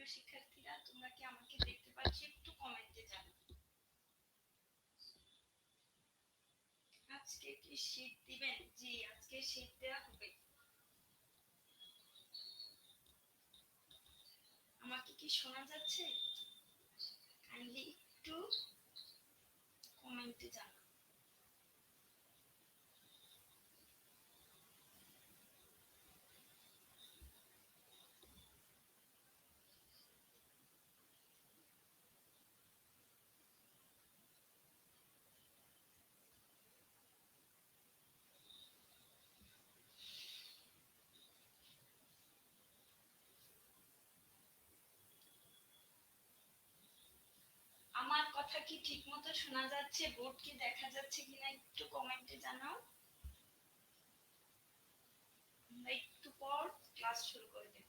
প্রিয় শিক্ষার্থীরা, তোমরা কি আমাকে দেখতে পাচ্ছ? একটু কমেন্টে জানাও। আজকে কি শীত দিবেন? জি, আজকে শীত দেওয়া হবে। আমাকে কি শোনা যাচ্ছে? কাইন্ডলি একটু কমেন্টে জানাও। আমার কথা কি ঠিকমতো শোনা যাচ্ছে? বোর্ড কি দেখা যাচ্ছে কিনা একটু কমেন্টে জানাও। আমরা একটু পর ক্লাস শুরু করে দেব।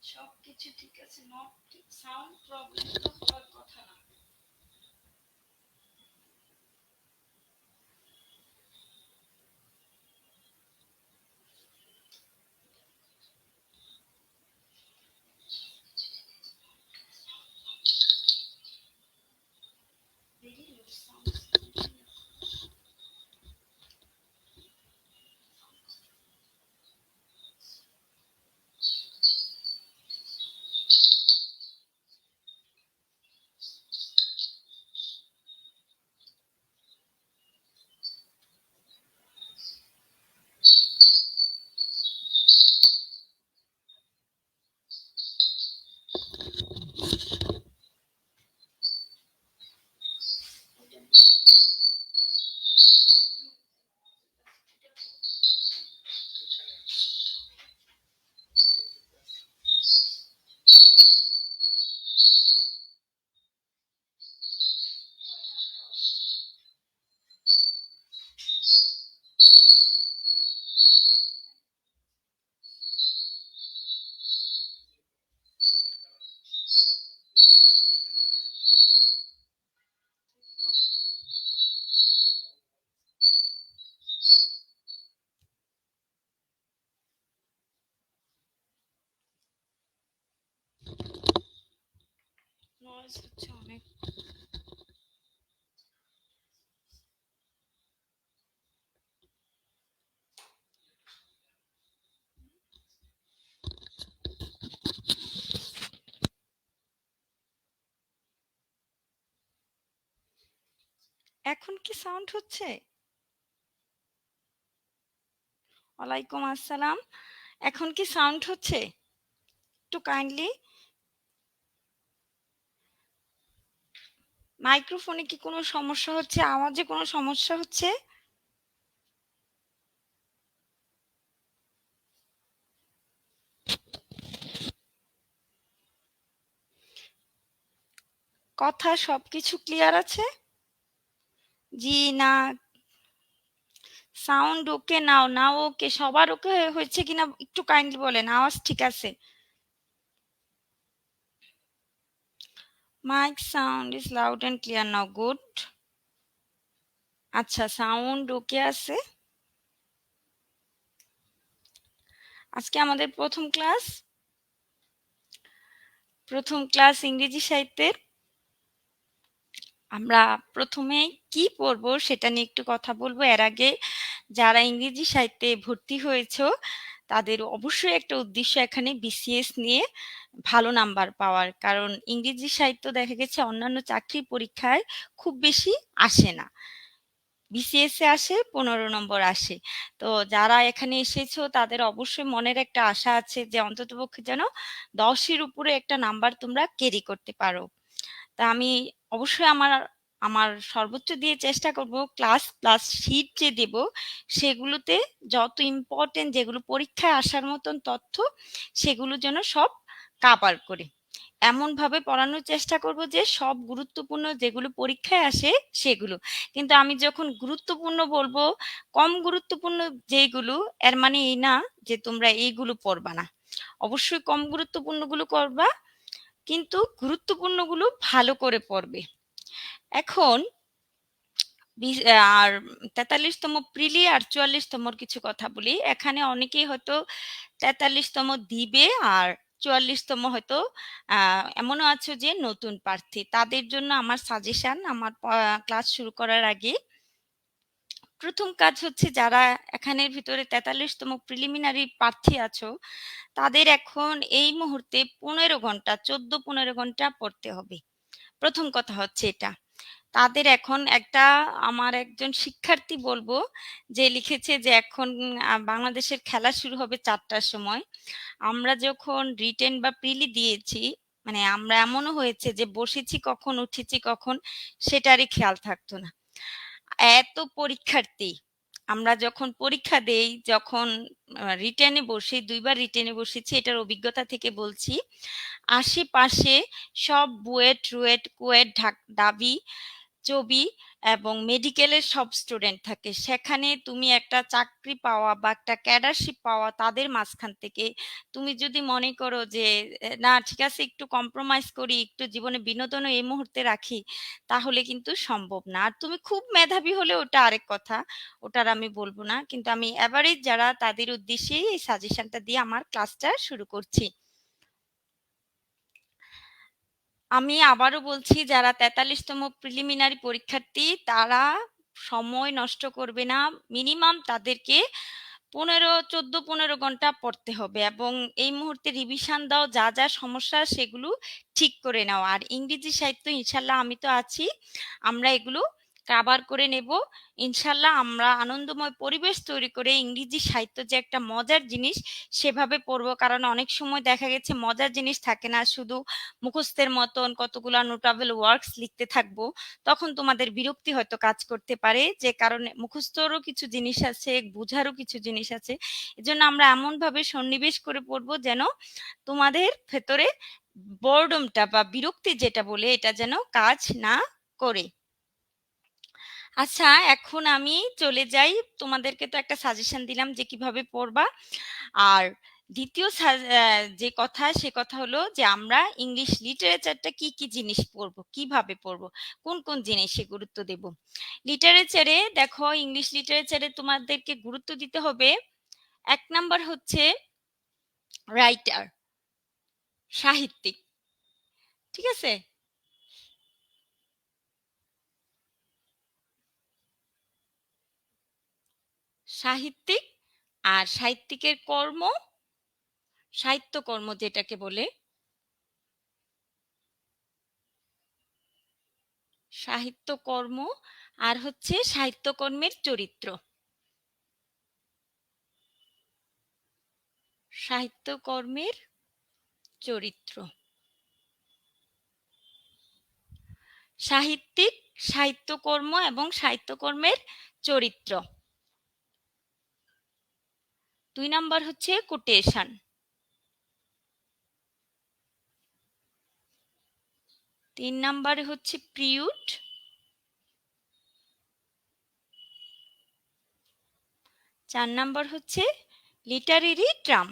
সবকিছু ঠিক আছে, নট সাউন্ড প্রবলেম তো হওয়ার কথা না। Very low sound. নয়েজ হচ্ছে অনেক। এখন কি সাউন্ড হচ্ছে? ওয়ালাইকুম আসসালাম। এখন কি সাউন্ড হচ্ছে? একটু কাইন্ডলি মাইক্রোফোনে কি কোনো সমস্যা হচ্ছে? আওয়াজে কোনো সমস্যা হচ্ছে? কথা সবকিছু ক্লিয়ার আছে? জি না, সাউন্ড ওকে নাও না ওকে, সবার ওকে হয়েছে কিনা একটু কাইন্ডলি বলেন। আওয়াজ ঠিক আছে? Mike sound is loud and clear now, good. আচ্ছা, সাউন্ড ওকে আছে। আজকে আমাদের প্রথম ক্লাস ইংরেজি সাহিত্যের। আমরা প্রথমে কি পড়বো সেটা নিয়ে একটু কথা বলবো। এর আগে যারা ইংরেজি সাহিত্যে ভর্তি হয়েছো তাদের অবশ্যই একটা উদ্দেশ্য এখানে বিসিএস নিয়ে ভালো নাম্বার পাওয়ার। কারণ ইংরেজি সাহিত্য দেখা গেছে অন্যান্য চাকরি পরীক্ষায় খুব বেশি আসে না, বিসিএস এ আসে 15 নম্বর আসে। তো যারা এখানে এসেছো তাদের অবশ্যই মনের একটা আশা আছে যে অন্ততপক্ষে যেন 10-এর উপরে একটা নাম্বার তোমরা ক্যারি করতে পারো। তা আমি অবশ্যই আমার আমার সর্বোচ্চ দিয়ে চেষ্টা করব ক্লাস প্লাস শীট যে দেব সেগুলোতে যত ইম্পর্টেন্ট যেগুলো পরীক্ষায় আসার মতন তথ্য সেগুলো যেন সব কাভার করে এমনভাবে পড়ানোর চেষ্টা করব যে সব গুরুত্বপূর্ণ যেগুলো পরীক্ষায় আসে সেগুলো। কিন্তু আমি যখন গুরুত্বপূর্ণ বলবো কম গুরুত্বপূর্ণ যেগুলো, এর মানে এই না যে তোমরা এইগুলো পড়বা না। অবশ্যই কম গুরুত্বপূর্ণগুলো করবা, কিন্তু গুরুত্বপূর্ণগুলো ভালো করে পড়বে। এখন আর ৪৩তম প্রিলি আর ৪৪তমর কিছু কথা বলি। এখানে অনেকেই হয়তো ৪৩তম দিবে, আর ৪৪তম হয়তো এমনও আছে যে নতুন প্রার্থী। তাদের জন্য আমার সাজেশন, আমার ক্লাস শুরু করার আগে প্রথম কাজ হচ্ছে যারা এখানের ভিতরে ৪৩তম প্রিলিমিনারি প্রার্থী আছো, তাদের এখন এই মুহূর্তে ১৫ ঘন্টা ১৪-১৫ ঘন্টা পড়তে হবে। প্রথম কথা হচ্ছে এটা। তাদের এখন একটা, আমার একজন শিক্ষার্থী বলবো, যে লিখেছে যে এখন বাংলাদেশের খেলা শুরু হবে ৪টার সময়। আমরা যখন রিটেন বা প্রিলি দিয়েছি, মানে আমরা এমনও হয়েছে যে বসেছি কখন উঠেছি কখন সেটারই খেয়াল থাকতো না। এত পরীক্ষার্থী, আমরা যখন পরীক্ষা দেই, যখন রিটেনে বসি, ২ বার রিটেনে বসেছি, এটার অভিজ্ঞতা থেকে বলছি। আশেপাশে সব বুয়েট, রুয়েট, কুয়েট, ঢাবি, চবি এবং মেডিকেলের সব স্টুডেন্ট থাকে। সেখানে তুমি একটা চাকরি পাওয়া বা একটা ক্যাডারশিপ পাওয়া, তাদের মাঝখান থেকে তুমি যদি মনে করো যে না ঠিক আছে একটু কম্প্রোমাইজ করি, একটু জীবনে বিনোদনও এই মুহূর্তে রাখি, তাহলে কিন্তু সম্ভব না। আর তুমি খুব মেধাবী হলে ওটা আরেক কথা, ওটার আমি বলবো না, কিন্তু আমি এভারেজ যারা তাদের উদ্দেশ্যেই এই সাজেশনটা দিয়ে আমার ক্লাসটা শুরু করছি। আমি আবারও বলছি, যারা ৪৩তম প্রিলিমিনারি পরীক্ষার্থী তারা সময় নষ্ট করবে না। মিনিমাম তাদেরকে ১৪-১৫ ঘন্টা পড়তে হবে, এবং এই মুহূর্তে রিভিশন দাও, যা যা সমস্যা সেগুলো ঠিক করে নাও। আর ইংরেজি সাহিত্য ইনশাল্লাহ আমি তো আছি, আমরা এগুলো কাভার করে নেব ইনশাল্লাহ। আমরা আনন্দময় পরিবেশ তৈরি করে ইংরেজি সাহিত্য যে একটা মজার জিনিস সেভাবে পড়বো, কারণ অনেক সময় দেখা গেছে মজার জিনিস থাকে না, শুধু মুখস্থের মতন কতগুলা নোটাবল ওয়ার্কস লিখতে থাকবো, তখন তোমাদের বিরক্তি হয়তো কাজ করতে পারে। যে কারণে মুখস্থরও কিছু জিনিস আছে, বোঝারও কিছু জিনিস আছে, এজন্য আমরা এমন ভাবে সন্নিবেশ করে পড়বো যেন তোমাদের ভেতরে বোর্ডমটা বা বিরক্তি যেটা বলে এটা যেন কাজ না করে। আচ্ছা, এখন আমি চলে যাই। তোমাদেরকে তো একটা সাজেশন দিলাম যে কিভাবে পড়বা। আর দ্বিতীয় যে কথা, সে কথা হলো যে আমরা ইংলিশ লিটারেচারটা কি কি জিনিস পড়বো, কিভাবে পড়বো, কোন কোন জিনিসে গুরুত্ব দেব। লিটারেচারে দেখো, ইংলিশ লিটারেচারে তোমাদেরকে গুরুত্ব দিতে হবে, ১ নাম্বার হচ্ছে রাইটার, সাহিত্যিক। ঠিক আছে? সাহিত্যিক, আর সাহিত্যিকের কর্ম, সাহিত্যকর্ম যেটাকে বলে, সাহিত্যকর্ম, আর হচ্ছে সাহিত্যকর্মের চরিত্র। সাহিত্যকর্মের চরিত্র, সাহিত্যিক, সাহিত্যকর্ম এবং সাহিত্যকর্মের চরিত্র। ২ নাম্বার হচ্ছে কোটেশন। ৩ নাম্বারে হচ্ছে প্রিউড। ৪ নাম্বার হচ্ছে লিটারেরি ট্রাম।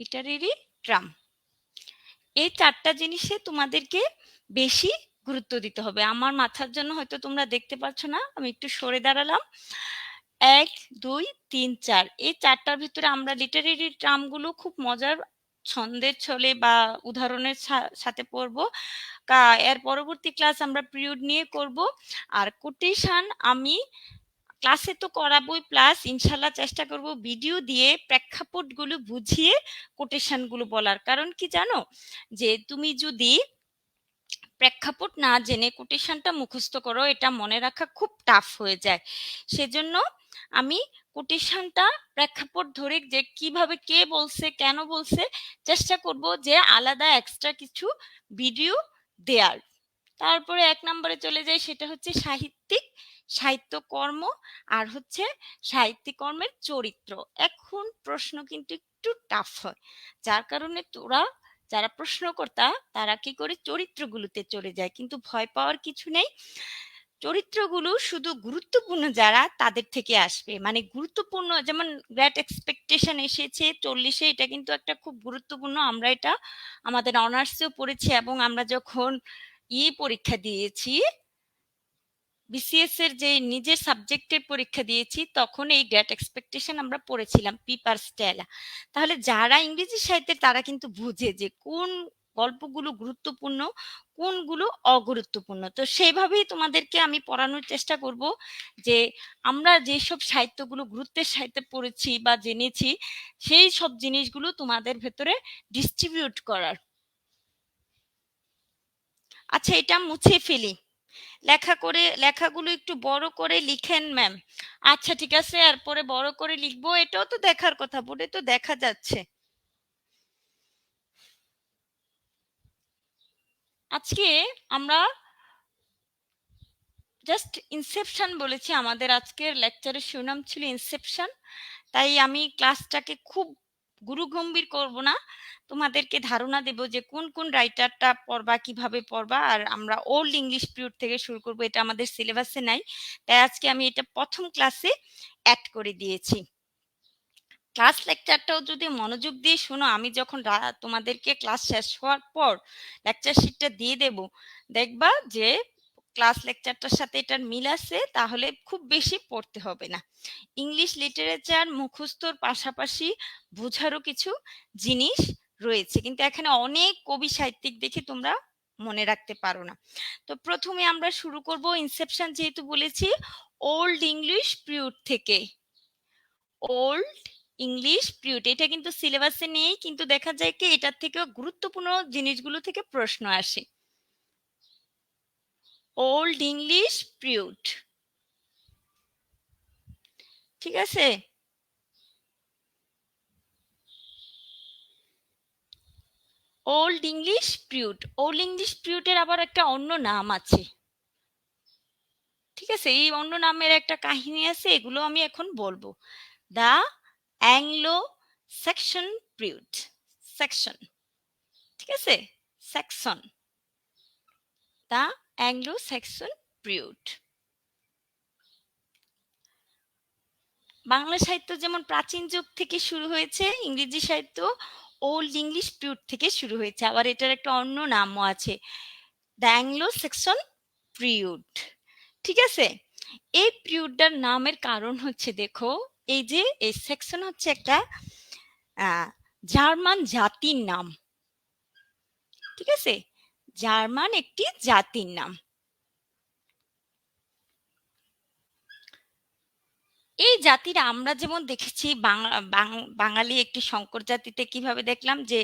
লিটারেরি ট্রাম, এই ৪টা জিনিসে তোমাদেরকে বেশি গুরুত্ব দিতে হবে। আমার মাথার জন্য হয়তো তোমরা দেখতে পাচ্ছ না, আমি একটু সরে দাঁড়ালাম। ১, ২, ৩, ৪, এই ৪টার ভিতরে আমরা লিটারেরি ট্রামগুলো খুব মজার ছন্দের ছলে বা উদাহরণের সাথে পড়বো। এর পরবর্তী ক্লাস আমরা পিরিয়ড নিয়ে করব। আর কোটেশন আমি ক্লাসে তো করাবোই, প্লাস ইনশাল্লাহ চেষ্টা করব ভিডিও দিয়ে প্রেক্ষাপটগুলো বুঝিয়ে কোটেশনগুলো বলার। কারণ কি জানো, যে তুমি যদি প্রেক্ষাপট না জেনে কোটেশনটা মুখস্থ করো, এটা মনে রাখা খুব টাফ হয়ে যায়। সেজন্য আমি কোটেশনটা প্রেক্ষাপট ধরে যে কিভাবে কে বলছে কেন বলছে চেষ্টা করব যে আলাদা এক্সট্রা কিছু ভিডিও দেয়ার। তারপরে ১ নম্বরে চলে যাই, সেটা হচ্ছে সাহিত্যিক, সাহিত্যকর্ম, আর হচ্ছে সাহিত্যকর্মের চরিত্র। এখন প্রশ্ন কিন্তু একটু টাফ হয়, যার কারণে তোরা যারা প্রশ্নকর্তা তারা কি করে চরিত্রগুলোতে চলে যায়, কিন্তু ভয় পাওয়ার কিছু নেই। চরিত্রগুলো শুধু গুরুত্বপূর্ণ যারা তাদের থেকে আসবে, মানে গুরুত্বপূর্ণ যেমন গ্রেট এক্সপেকটেশন এসেছে 40-এ, এটা কিন্তু একটা খুব গুরুত্বপূর্ণ। আমরা এটা আমাদের অনার্সেও পড়েছি এবং আমরা যখন পরীক্ষা দিয়েছি, বিসিএস এর যে নিজের সাবজেক্টের পরীক্ষা দিয়েছি, তখন এই গ্রেট এক্সপেকটেশন আমরা পড়েছিলাম পিপার স্টেলা। তাহলে যারা ইংরেজি সাহিত্যের তারা কিন্তু বুঝে যে কোন গল্পগুলো গুরুত্বপূর্ণ, কোনগুলো অগুরুত্বপূর্ণ। তো সেইভাবেই তোমাদেরকে আমি পড়ানোর চেষ্টা করব যে আমরা যেসব সাহিত্যগুলো গুরুত্বের সাহিত্যে পড়েছি বা জেনেছি, সেই সব জিনিসগুলো তোমাদের ভেতরে ডিস্ট্রিবিউট করার। আচ্ছা, এটা মুছে ফেলি। লেখাগুলো একটু বড় করে লিখেন ম্যাম। আচ্ছা ঠিক আছে, এরপরে বড় করে লিখবো, এটাও তো দেখার কথা, বোর্ডে তো দেখা যাচ্ছে। আজকে আমরা জাস্ট ইনসেপশন বলেছি, আমাদের আজকের লেকচারের শিরোনাম ছিল ইনসেপশন। তাই আমি ক্লাসটাকে খুব গুরুগম্ভীর করব না, তোমাদেরকে ধারণা দেব যে কোন কোন রাইটারটা পড়বা, কিভাবে পড়বা। আর আমরা ওল্ড ইংলিশ পিরিয়ড থেকে শুরু করব, এটা আমাদের সিলেবাসে নাই, তাই আজকে আমি এটা প্রথম ক্লাসে অ্যাড করে দিয়েছি। ক্লাস লেকচারটাও যদি মনোযোগ দিয়ে শোনো, আমি যখন তোমাদেরকে ক্লাস শেষ হওয়ার পর লেকচার শিটটা দিয়ে দেব, দেখবা যে ক্লাস লেকচারটার সাথে এটার মিল আছে, তাহলে খুব বেশি পড়তে হবে না। ইংলিশ লিটারেচার মুখস্থর পাশাপাশি বোঝারও কিছু জিনিস রয়েছে, কিন্তু এখানে অনেক কবি সাহিত্যিক দেখে তোমরা মনে রাখতে পারো না। তো প্রথমে আমরা শুরু করব ইনসেপশন, যেহেতু বলেছি ওল্ড ইংলিশ পিরিয়ড থেকে। ওল্ড ইংলিশ পিরিয়ড এটা কিন্তু সিলেবাসে নেই, কিন্তু দেখা যায় কি এটার থেকেও গুরুত্বপূর্ণ জিনিসগুলো থেকে প্রশ্ন আসে। ওল্ড ইংলিশ পিরিয়ড, ঠিক আছে। Old English period, old English পিরিয়ডের আবার একটা অন্য নাম আছে, ঠিক আছে। এই অন্য নামের একটা কাহিনী আছে, এগুলো আমি এখন বলবো। দা অ্যাংলো সেকশন পিরিয়ড, সেকশন, ঠিক আছে, সেকশন, দা অ্যাংলো সেকশন পিরিয়ড। বাংলা সাহিত্য যেমন প্রাচীন যুগ থেকে শুরু হয়েছে, ইংরেজি সাহিত্য ওল্ড ইংলিশ পিরিয়ড থেকে শুরু হয়েছে, আবার এটার একটা অন্য নামও আছে, দ্য অ্যাংলো সেকশন পিরিয়ড, ঠিক আছে। এই পিরিয়ডটার নামের কারণ হচ্ছে, দেখো এই যে এই সেকশন হচ্ছে একটা জার্মান জাতির নাম, ঠিক আছে, জার্মান একটি জাতির নাম। এই জাতিরা আমরা যেমন দেখেছি বাঙালি একটি সংকর জাতিতে কিভাবে দেখলাম যে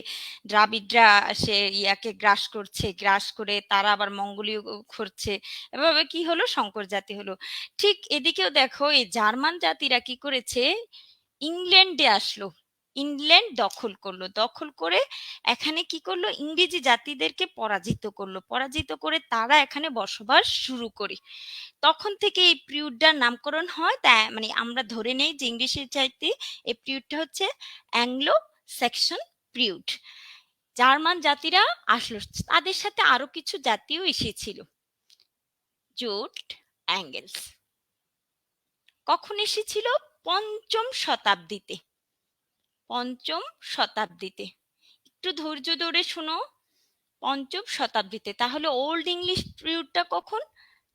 দ্রাবিড়রা সে ইয়াকে গ্রাস করছে, গ্রাস করে তারা আবার মঙ্গোলীয় করছে, এভাবে কি হলো, সংকর জাতি হলো। ঠিক এদিকেও দেখো এই জার্মান জাতিরা কি করেছে, ইংল্যান্ডে আসলো, ইংল্যান্ড দখল করলো, দখল করে এখানে কি করলো, ইংরেজি জাতিদেরকে পরাজিত করলো, পরাজিত করে তারা এখানে বসবাস শুরু করে। তখন থেকে এই পিরিয়ডটার নামকরণ হয়, তা মানে আমরা ধরে নেই যে ইংলিশের চাইতে এই পিরিয়ডটা হচ্ছে অ্যাংলো সেকশন পিরিয়ড। জার্মান জাতিরা আসলো, তাদের সাথে আরো কিছু জাতিও এসেছিল, জুট অ্যাঙ্গেলস। কখন এসেছিল, পঞ্চম শতাব্দীতে, পঞ্চম শতাব্দীতে। একটু ধৈর্য ধরে শোনো, পঞ্চম শতাব্দীতে। তাহলে ওল্ড ইংলিশ পিরিয়ডটা কখন,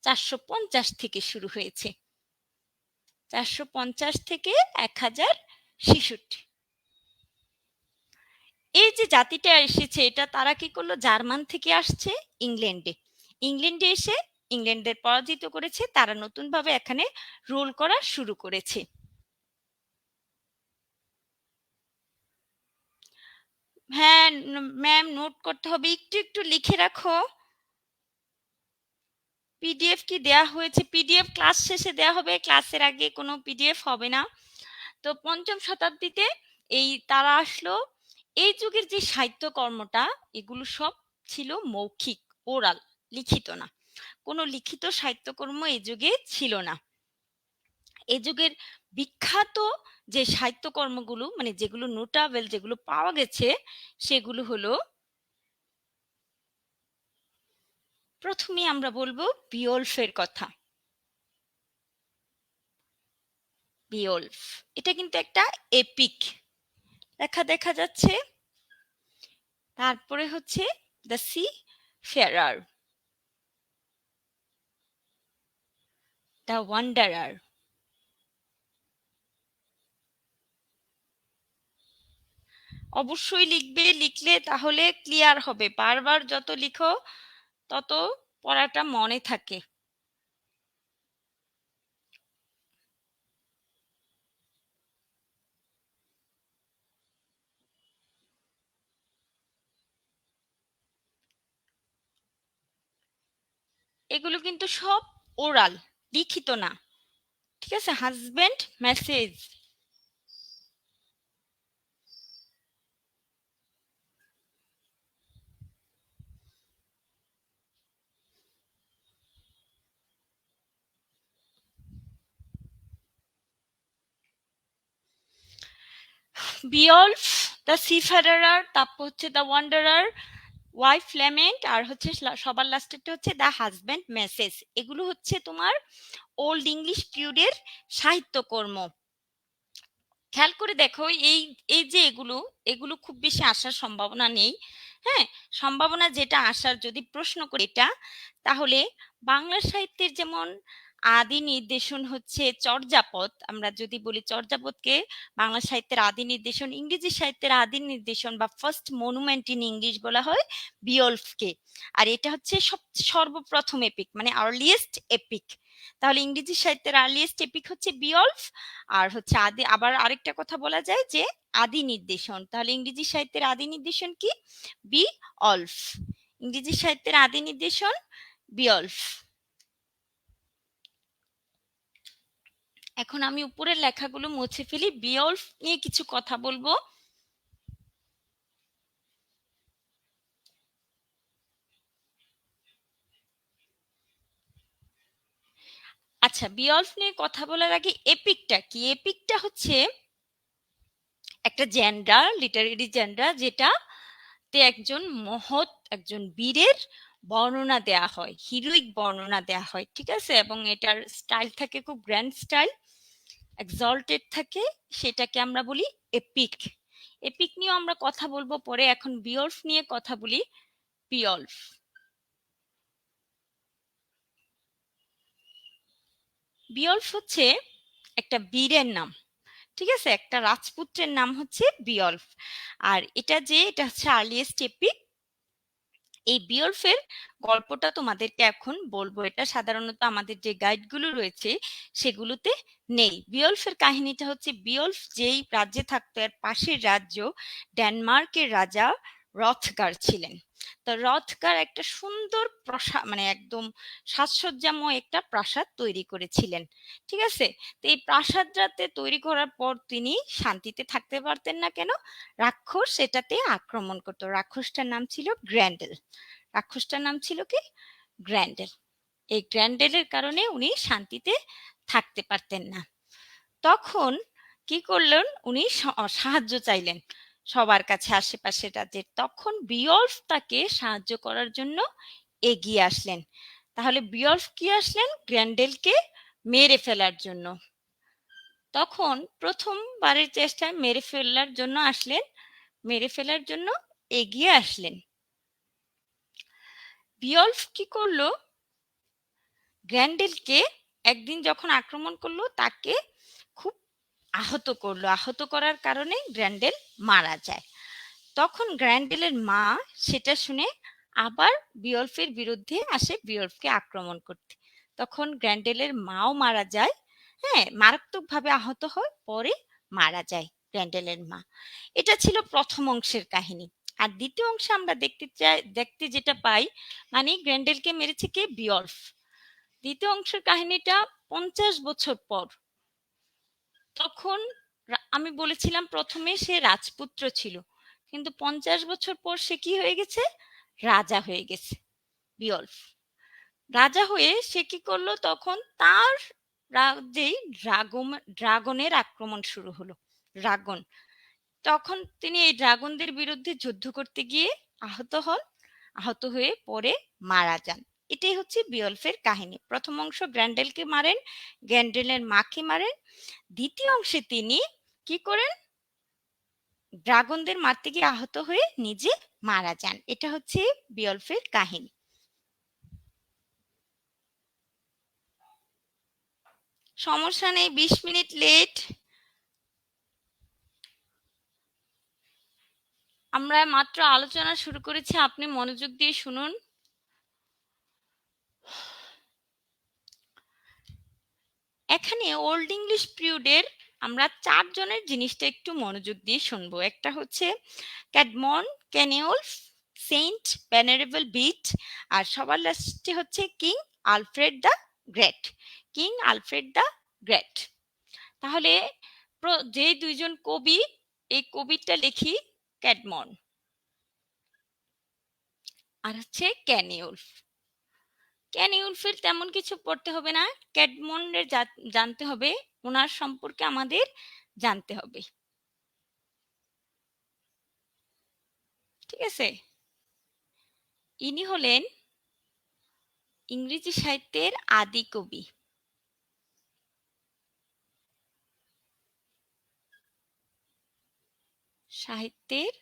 450 থেকে শুরু হয়েছে, 450 থেকে 1066। এই যে জাতিটা এসেছে, এটা তারা কি করলো, জার্মান থেকে আসছে ইংল্যান্ডে, ইংল্যান্ডে এসে ইংল্যান্ডের পরাজিত করেছে, তারা নতুন ভাবে এখানে রুল করা শুরু করেছে। হ্যাঁ ম্যাম, নোট করতে হবে, একটু একটু লিখে রাখো। পিডিএফ কি দেয়া হয়েছে, পিডিএফ ক্লাস শেষে দেয়া হবে, ক্লাসের আগে কোনো পিডিএফ হবে না। তো পঞ্চম শতাব্দীতে এই তারা আসলো। এই যুগের যে সাহিত্যকর্মটা, এগুলো সব ছিল মৌখিক, ওরাল, লিখিত না, কোনো লিখিত সাহিত্যকর্ম এই যুগে ছিল না। এই যুগের বিখ্যাত যে সাহিত্যকর্মগুলো, মানে যেগুলো নোটাবেল, যেগুলো পাওয়া গেছে, সেগুলো হলো প্রথমেই আমরা বলবো বিওলফের কথা। বিওলফ এটা কিন্তু একটা এপিক লেখা দেখা যাচ্ছে। তারপরে হচ্ছে দ্য সি ফেরার, দ্য ওয়ান্ডারার। অবশ্যই লিখবে, লিখলে তাহলে ক্লিয়ার হবে, বারবার যত লিখো তত পড়াটা মনে থাকে। এগুলো কিন্তু সব ওরাল, লিখিত না, ঠিক আছে? হাজবেন্ড মেসেজ, বিয়লফ, দ্য সিফারার, তারপর হচ্ছে দ্য ওয়ান্ডারার, ওয়াইফ লেমেন্ট, আর হচ্ছে সবার লাস্টেরটা হচ্ছে দ্য হাজবেন্ড মেসেজ। এগুলো হচ্ছে তোমার ওল্ড ইংলিশ পিরিয়ডের সাহিত্যকর্ম। খেয়াল করে দেখো, এই এই যে এগুলো, এগুলো খুব বেশি আসার সম্ভাবনা নেই। হ্যাঁ, সম্ভাবনা যেটা আসার, যদি প্রশ্ন করি এটা, তাহলে বাংলা সাহিত্যের যেমন আদি নির্দেশন হচ্ছে চর্যাপদ। আমরা যদি বলি চর্যাপদকে বাংলা সাহিত্যের আদি নির্দেশন, ইংরেজি সাহিত্যের আদি নির্দেশন বা ফার্স্ট মনুমেন্ট ইন ইংলিশ বলা হয় বিয়ল্ফকে। আর এটা হচ্ছে সর্বপ্রথম এপিক, মানে আর্লিয়েস্ট এপিক। তাহলে ইংরেজি সাহিত্যের আর্লিয়েস্ট এপিক হচ্ছে বিয়ল্ফ। আর হচ্ছে আদি, আবার আরেকটা কথা বলা যায় যে আদি নির্দেশন, তাহলে ইংরেজি সাহিত্যের আদি নির্দেশন কি? Beowulf. ইংরেজি সাহিত্যের আদি নির্দেশন বিয়ল্ফ। এখন আমি উপরের লেখাগুলো মুছে ফেলি, বিয়ল্ফ নিয়ে কিছু কথা বলবো। আচ্ছা, বিয়ল্ফ নিয়ে কথা বলার আগে এপিকটা কি? এপিকটা হচ্ছে একটা জেন্ডার, লিটারেরি জেন্ডার, যেটা তে একজন মহৎ, একজন বীরের বর্ণনা দেয়া হয়, হিরোইক বর্ণনা দেয়া হয়, ঠিক আছে? এবং এটার স্টাইল থাকে খুব গ্র্যান্ড স্টাইল, এক্সল্টেড থাকে, সেটাকে আমরা বলি এপিক। এপিক নিয়েও আমরা কথা বলবো পরে, এখন বিয়ল্ফ নিয়ে কথা বলি। বিয়ল্ফ, বিয়ল্ফ হচ্ছে একটা বীরের নাম, ঠিক আছে? একটা রাজপুত্রের নাম হচ্ছে বিয়ল্ফ। আর এটা হচ্ছে আর্লিয়েস্ট এপিক। এই বিয়ল্ফের গল্পটা তোমাদেরকে এখন বলবো, এটা সাধারণত আমাদের যে গাইডগুলো রয়েছে সেগুলোতে নেই। বিয়ল্ফের কাহিনীটা হচ্ছে, বিয়ল্ফ যেই রাজ্যে থাকতো এর পাশের রাজ্য ডেনমার্কের রাজা রথগার ছিলেন। তো রথগার একটা সুন্দর প্রাসাদ, মানে একদম সাজসজ্জাময় একটা প্রাসাদ তৈরি করেছিলেন, ঠিক আছে? তো এই প্রাসাদটাতে তৈরি করার পর তিনি শান্তিতে থাকতে পারতেন না। কেন? রাক্ষস এটাতে আক্রমণ করতো। রাক্ষসটার নাম ছিল গ্র্যান্ডেল। রাক্ষসটার নাম ছিল কি? গ্র্যান্ডেল। এই গ্র্যান্ডেলের কারণে উনি শান্তিতে থাকতে পারতেন না। তখন কি করলেন উনি? সাহায্য চাইলেন সবার কাছে, আশেপাশের রাজ্যের। তখন বিয়ল্ফ তাকে সাহায্য করার জন্য এগিয়ে আসলেন। তাহলে বিয়ল্ফ কি আসলেন? গ্র্যান্ডেলকে মেরে ফেলার জন্য। তখন প্রথমবারের চেষ্টায় মেরে ফেলার জন্য আসলেন, মেরে ফেলার জন্য এগিয়ে আসলেন। বিয়ল্ফ কি করলো? গ্র্যান্ডেলকে একদিন যখন আক্রমণ করলো, তাকে খুব আহত করলো। আহত করার কারণে গ্র্যান্ডেল মারা যায়। তখন গ্র্যান্ডেলের মা সেটা শুনে আবার বিয়ল্ফের বিরুদ্ধে আসে, বিয়ল্ফকে আক্রমণ করতে। তখন গ্র্যান্ডেলের মাও মারা যায়। হ্যাঁ, মারাত্মকভাবে আহত হয়, পরে মারা যায় গ্র্যান্ডেলের মা। এটা ছিল প্রথম অংশের কাহিনী। আর দ্বিতীয় অংশে আমরা দেখতে যেটা পাই, মানে গ্র্যান্ডেলকে মেরেছে কে? বিয়ল্ফ। দ্বিতীয় অংশের কাহিনীটা 50 বছর পর। তখন আমি বলেছিলাম প্রথমে সে রাজপুত্র ছিল, কিন্তু 50 বছর পর সে কি হয়ে গেছে? রাজা হয়ে গেছে বিয়ল্ফ। রাজা হয়ে সে কি করলো? তখন তার রাজ্যেই ড্রাগনের আক্রমণ শুরু হলো। ড্রাগন, তখন তিনি এই ড্রাগনদের বিরুদ্ধে যুদ্ধ করতে গিয়ে আহত হন। আহত হয়ে পরে মারা যান। এটাই হচ্ছে বিয়ল্ফের কাহিনী। প্রথম অংশ গ্র্যান্ডেলকে মারেন, গ্র্যান্ডেলের মাকে মারেন। দ্বিতীয় অংশে তিনি কি করেন, ড্রাগনদের মারতে গিয়ে আহত হয়ে নিজে মারা যান। এটা হচ্ছে বিয়ল্ফের কাহিনী। সমস্যা নেই, 20 মিনিট লেট। আমরা মাত্র আলোচনা শুরু করেছি, আপনি মনোযোগ দিয়ে শুনুন। এখানে ওল্ড ইংলিশ পিরিয়ডের আমরা 4 জনের জিনিসটা একটু মনোযোগ দিয়ে শুনবো। একটা হচ্ছে ক্যাডমন, ক্যানিওলফ, সেন্ট ভেনারেবল বিট, আর সবার লাস্টে হচ্ছে king Alfred the great. King Alfred the great. তাহলে যে দুইজন কবি, এই কবিটা লিখি ক্যাডমন আর হচ্ছে ক্যানিওলফ। ক্যানিওলফের তেমন কিছু পড়তে হবে না, ক্যাডমনের জানতে হবে, ওনার সম্পর্কে আমাদের জানতে হবে। ঠিক আছে, ইনি হলেন ইংরেজি সাহিত্যের আদি কবি। সাহিত্যের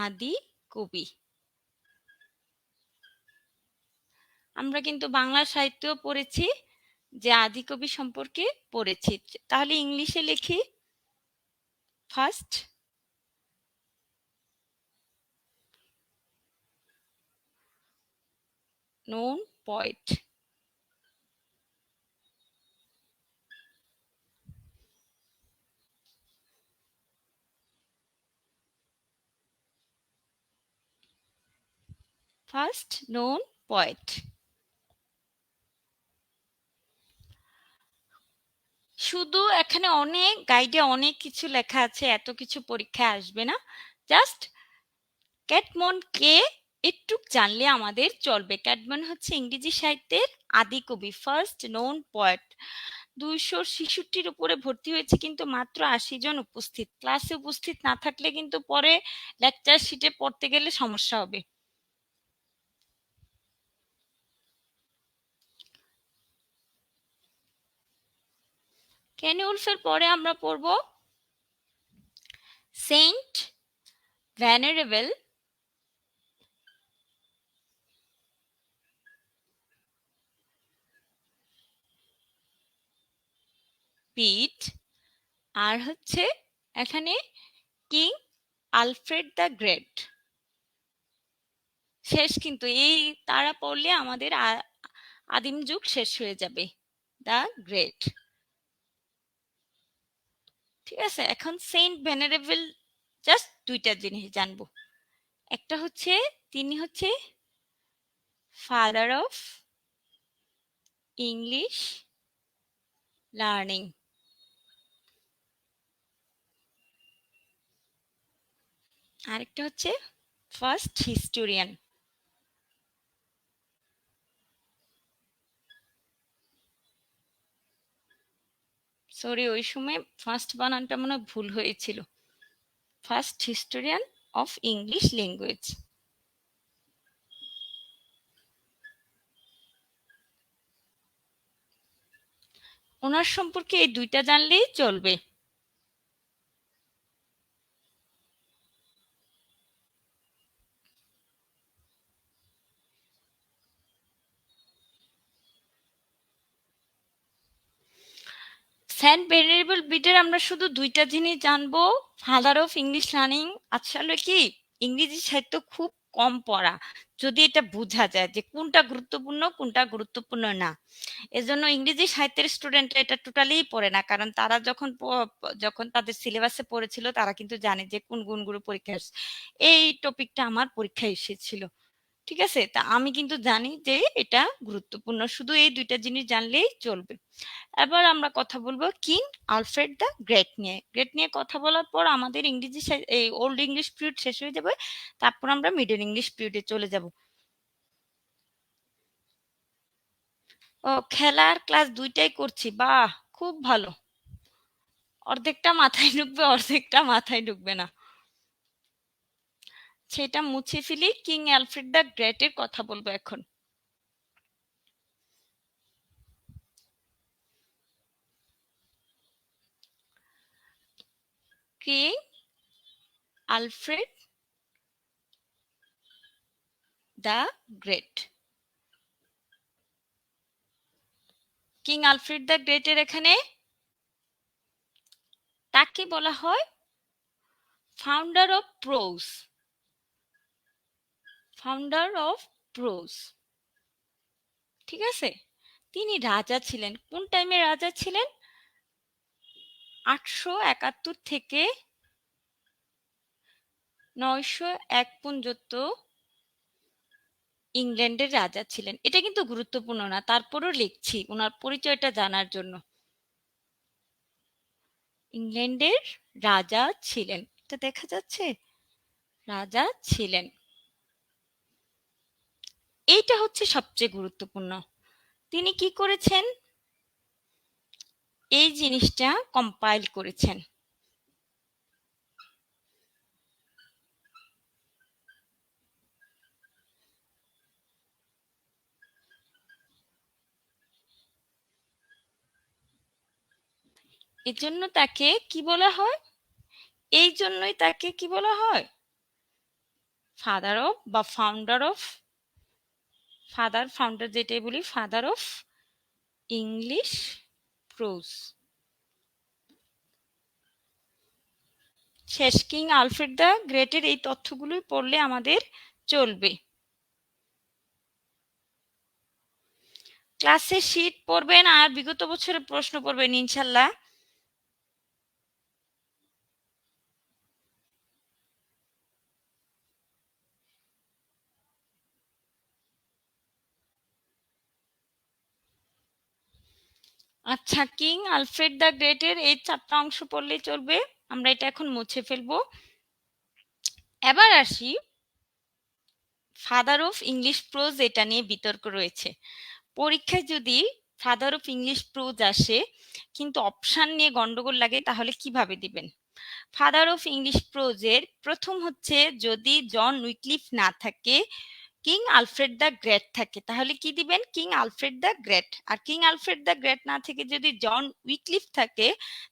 আদি কবি। আমরা কিন্তু বাংলা সাহিত্যও পড়েছি, যে আদি কবি সম্পর্কে পড়েছি। তাহলে ইংলিশে লিখি first known poet. First known poet. শুধু এখানে অনেক গাইডে অনেক কিছু লেখা আছে, এত কিছু পরীক্ষায় আসবে না। জাস্ট ক্যাডমন কে একটু জানলে আমাদের চলবে। ক্যাডমন হচ্ছে ইংরেজি সাহিত্যের আদি কবি, ফার্স্ট নোন পয়েট। 266-র উপরে ভর্তি হয়েছে, কিন্তু মাত্র 80 জন উপস্থিত। ক্লাসে উপস্থিত না থাকলে কিন্তু পরে লেকচার শিটে পড়তে গেলে সমস্যা হবে। ক্যানিউলফের পরে আমরা পড়ব সেন্ট ভেনারেবল পিট, আর হচ্ছে এখানে কিং আলফ্রেড দ্য গ্রেট। শেষ, কিন্তু এই তারা পড়লে আমাদের আদিম যুগ শেষ হয়ে যাবে। The great. ঠিক আছে, এখন সেন্ট ভেনারেবল জাস্ট দুইটা জিনিস জানবো। একটা হচ্ছে তিনি হচ্ছে ফাদার অফ ইংলিশ লার্নিং। আরেকটা হচ্ছে ফার্স্ট হিস্টোরিয়ান। সরি, ওই সময় ফার্স্ট বানানটা মনে হয় ভুল হয়েছিল। First historian of English language. ওনার সম্পর্কে এই দুইটা জানলেই চলবে। সেন্ট ভেনারেবল বিটের আমরা শুধু দুইটা জিনিস জানবো, ফাদার অফ ইংলিশ লার্নিং। আসলে কি ইংরেজি সাহিত্য খুব কম পড়া, যদি এটা বোঝা যায় যে কোনটা গুরুত্বপূর্ণ কোনটা গুরুত্বপূর্ণ না। এজন্য ইংরেজি সাহিত্যের স্টুডেন্টরা এটা টোটালিই পড়ে না, কারণ তারা যখন তাদের সিলেবাসে পড়েছিল তারা কিন্তু জানে যে কোন গুণগুলো পরীক্ষা আসছে। এই টপিকটা আমার পরীক্ষায় এসেছিল। ঠিক আছে, তা আমি কিন্তু জানি যে এটা গুরুত্বপূর্ণ, শুধু এই দুইটা জিনিস জানলেই চলবে। এবার আমরা কথা বলবো কিং আলফ্রেড দ্য গ্রেট নিয়ে। গ্রেট নিয়ে কথা বলার পর আমাদের এই ওল্ড ইংলিশ পিরিয়ড শেষ হয়ে যাবে, তারপর আমরা মিডল ইংলিশ পিরিয়ডে চলে যাব। ও, খেলার ক্লাস দুইটাই করছি, বাহ খুব ভালো। অর্ধেকটা মাথায় ঢুকবে, অর্ধেকটা মাথায় ঢুকবে না, সেটা মুছে ফেলি। কিং আলফ্রেড দ্য গ্রেটের কথা বলবো এখন। King Alfred the great. King Alfred the গ্রেটের এখানে তাকে বলা হয় founder of prose, founder of prose. ঠিক আছে, তিনি রাজা ছিলেন। কোন টাইমে রাজা ছিলেন? 871 থেকে 901 পর্যন্ত ইংল্যান্ডের রাজা ছিলেন। এটা কিন্তু গুরুত্বপূর্ণ না, তারপরও লিখছি ওনার পরিচয়টা জানার জন্য। ইংল্যান্ডের রাজা ছিলেন, এটা দেখা যাচ্ছে, রাজা ছিলেন। এইটা হচ্ছে সবচেয়ে গুরুত্বপূর্ণ। তিনি কি করেছেন? এই জিনিসটা কম্পাইল করেছেন। এজন্য তাকে কি বলা হয়? এই জন্যই তাকে কি বলা হয়? ফাদার অফ বা ফাউন্ডার অফ, ফাউন্ডার যেটাই বলি, ফাদার অফ ইংলিশ প্রোজ। শেষ, কিং আলফ্রেড দ্য গ্রেটের এই তথ্যগুলোই পড়লে আমাদের চলবে। ক্লাসে শীট পড়বেন আর বিগত বছরের প্রশ্ন পড়বেন ইনশাল্লাহ। আচ্ছা, কিং আলফ্রেড দ্য গ্রেটের এই 4টা অংশ পড়লেই চলবে, আমরা এটা এখন মুছে ফেলবো। এবার আসি ফাদার অফ ইংলিশ প্রোজ, এটা নিয়ে বিতর্ক রয়েছে। পরীক্ষায় যদি ফাদার অফ ইংলিশ প্রোজ আসে কিন্তু অপশন নিয়ে গন্ডগোল লাগে, তাহলে কিভাবে দিবেন? ফাদার অফ ইংলিশ প্রোজের প্রথম হচ্ছে, যদি জন উইকলিফ না থাকে, কিং আলফ্রেড দ্য গ্রেট থাকে, তাহলে কি দিবেন? King Alfred the great. আর কিং আলফ্রেড দ্য গ্রেট না থেকে যদি জন উইকলিফ থাকে,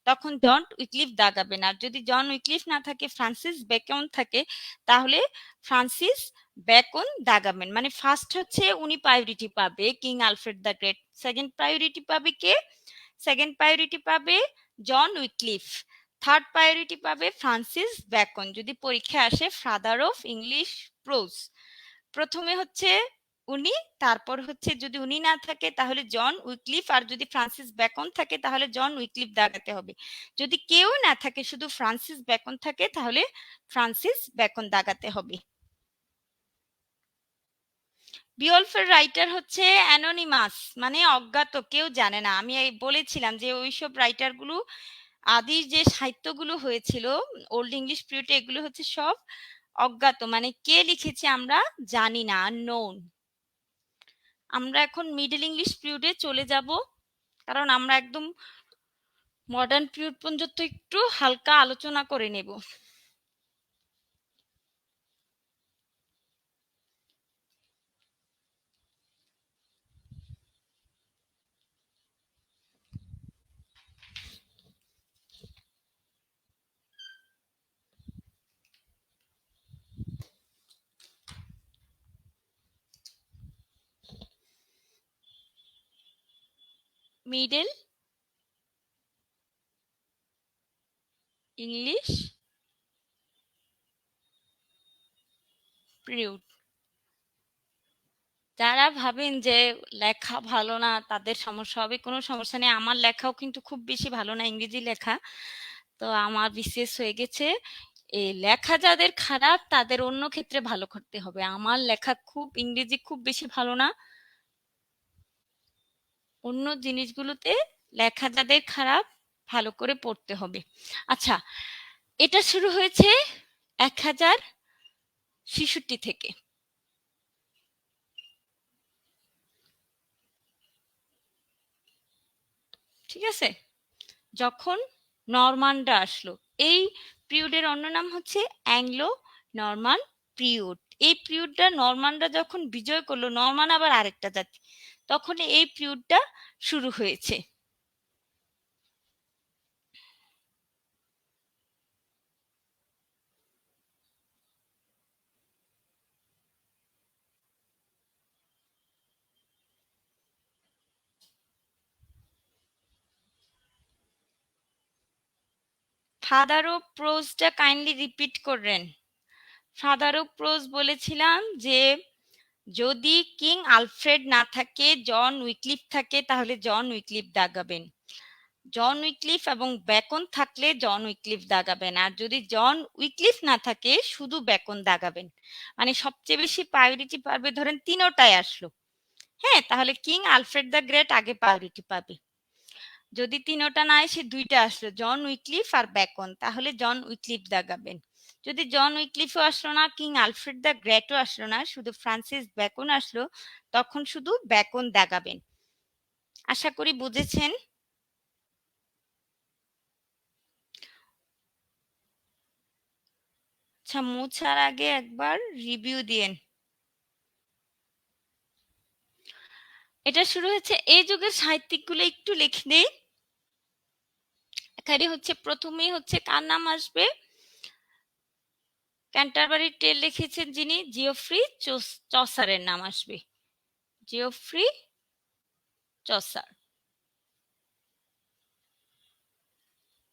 তখন জন উইকলিফ দাগাবেন। আর যদি জন উইকলিফ না থাকে, ফ্রান্সিস বেকন থাকে, তাহলে ফ্রান্সিস বেকন দাগাবেন। মানে ফার্স্ট হচ্ছে উনি প্রায়োরিটি পাবে, king Alfred the great. Second priority পাবে কে? সেকেন্ড প্রায়োরিটি পাবে জন উইকলিফ। থার্ড প্রায়োরিটি পাবে ফ্রান্সিস বেকন, যদি পরীক্ষায় আসে ফাদার অফ ইংলিশ প্রোজ। প্রথমে হচ্ছে উনি, তারপর হচ্ছে যদি উনি না থাকে তাহলে জন উইকলিফ, আর যদি ফ্রান্সিস বেকন থাকে তাহলে জন উইকলিফ দাগাতে হবে। যদি কেউ না থাকে, শুধু ফ্রান্সিস বেকন থাকে, তাহলে ফ্রান্সিস বেকন দাগাতে হবে। বিওলফের রাইটার হচ্ছে অ্যানোনিমাস, মানে অজ্ঞাত, কেউ জানে না। আমি বলেছিলাম যে ওইসব রাইটারগুলো, আদির যে সাহিত্যগুলো হয়েছিল ওল্ড ইংলিশ পিরিয়ডে, এগুলো হচ্ছে সব অজ্ঞাত, মানে কে লিখেছে আমরা জানি না, আননোন। আমরা এখন মিডল ইংলিশ পিরিয়ডে চলে যাব, কারণ আমরা একদম মডার্ন পিরিয়ড পর্যন্ত একটু হালকা আলোচনা করে নেব। Middle English period. যারা ভাবেন যে লেখা ভালো না, তাদের সমস্যা হবে, কোনো সমস্যা নেই। আমার লেখাও কিন্তু খুব বেশি ভালো না, ইংরেজি লেখা। তো আমার বিসিএস হয়ে গেছে। এই লেখা যাদের খারাপ, তাদের অন্য ক্ষেত্রে ভালো করতে হবে। আমার লেখা খুব, ইংরেজি খুব বেশি ভালো না, অন্য জিনিসগুলোতে লেখা যাদের খারাপ, ভালো করে পড়তে হবে। আচ্ছা, এটা শুরু হয়েছে 1066 থেকে। ঠিক আছে, যখন নরমানরা আসলো। এই পিরিয়ডের অন্য নাম হচ্ছে অ্যাংলো নরমান পিরিয়ড। এই পিরিয়ডটা নরমানরা যখন বিজয় করলো, নরমান আবার আরেকটা জাতি, তখন এই পিরিয়ডটা শুরু হয়েছে। ফাদার অফ প্রোজটা কাইন্ডলি রিপিট করবেন। ফাদার অফ প্রোজ বলেছিলাম যে যদি কিং আলফ্রেড না থাকে, জন উইক্লিফ থাকে, তাহলে জন উইক্লিফ দাগাবেন। জন উইক্লিফ এবং বেকন থাকলে জন উইক্লিফ দাগাবেন। আর যদি জন উইক্লিফ না থাকে, শুধু বেকন দাগাবেন। মানে সবচেয়ে বেশি প্রায়োরিটি পাবে, ধরেন তিনোটায় আসলো, হ্যাঁ, তাহলে কিং আলফ্রেড দ্য গ্রেট আগে প্রায়োরিটি পাবে। যদি তিনোটা না এসে দুইটা আসলো, জন উইক্লিফ আর বেকন, তাহলে জন উইক্লিফ দাগাবেন। যদি জন উইক্লিফও আসলো না, কিং আলফ্রেড দ্য গ্রেটও আসলো না, শুধু ফ্রান্সিস বেকন আসলো, তখন শুধু বেকন দাগাবেন। আশা করি বুঝেছেন। আচ্ছা, মুছার আগে একবার রিভিউ দিয়েন। এটা শুরু হয়েছে এই যুগের সাহিত্যিকগুলো একটু লিখে দেই। এখানে হচ্ছে প্রথমেই হচ্ছে কার নাম আসবে? ক্যান্টারবারি টেল লিখেছেন যিনি, জিওফ্রি চসারের নাম আসবে। Geoffrey Chaucer.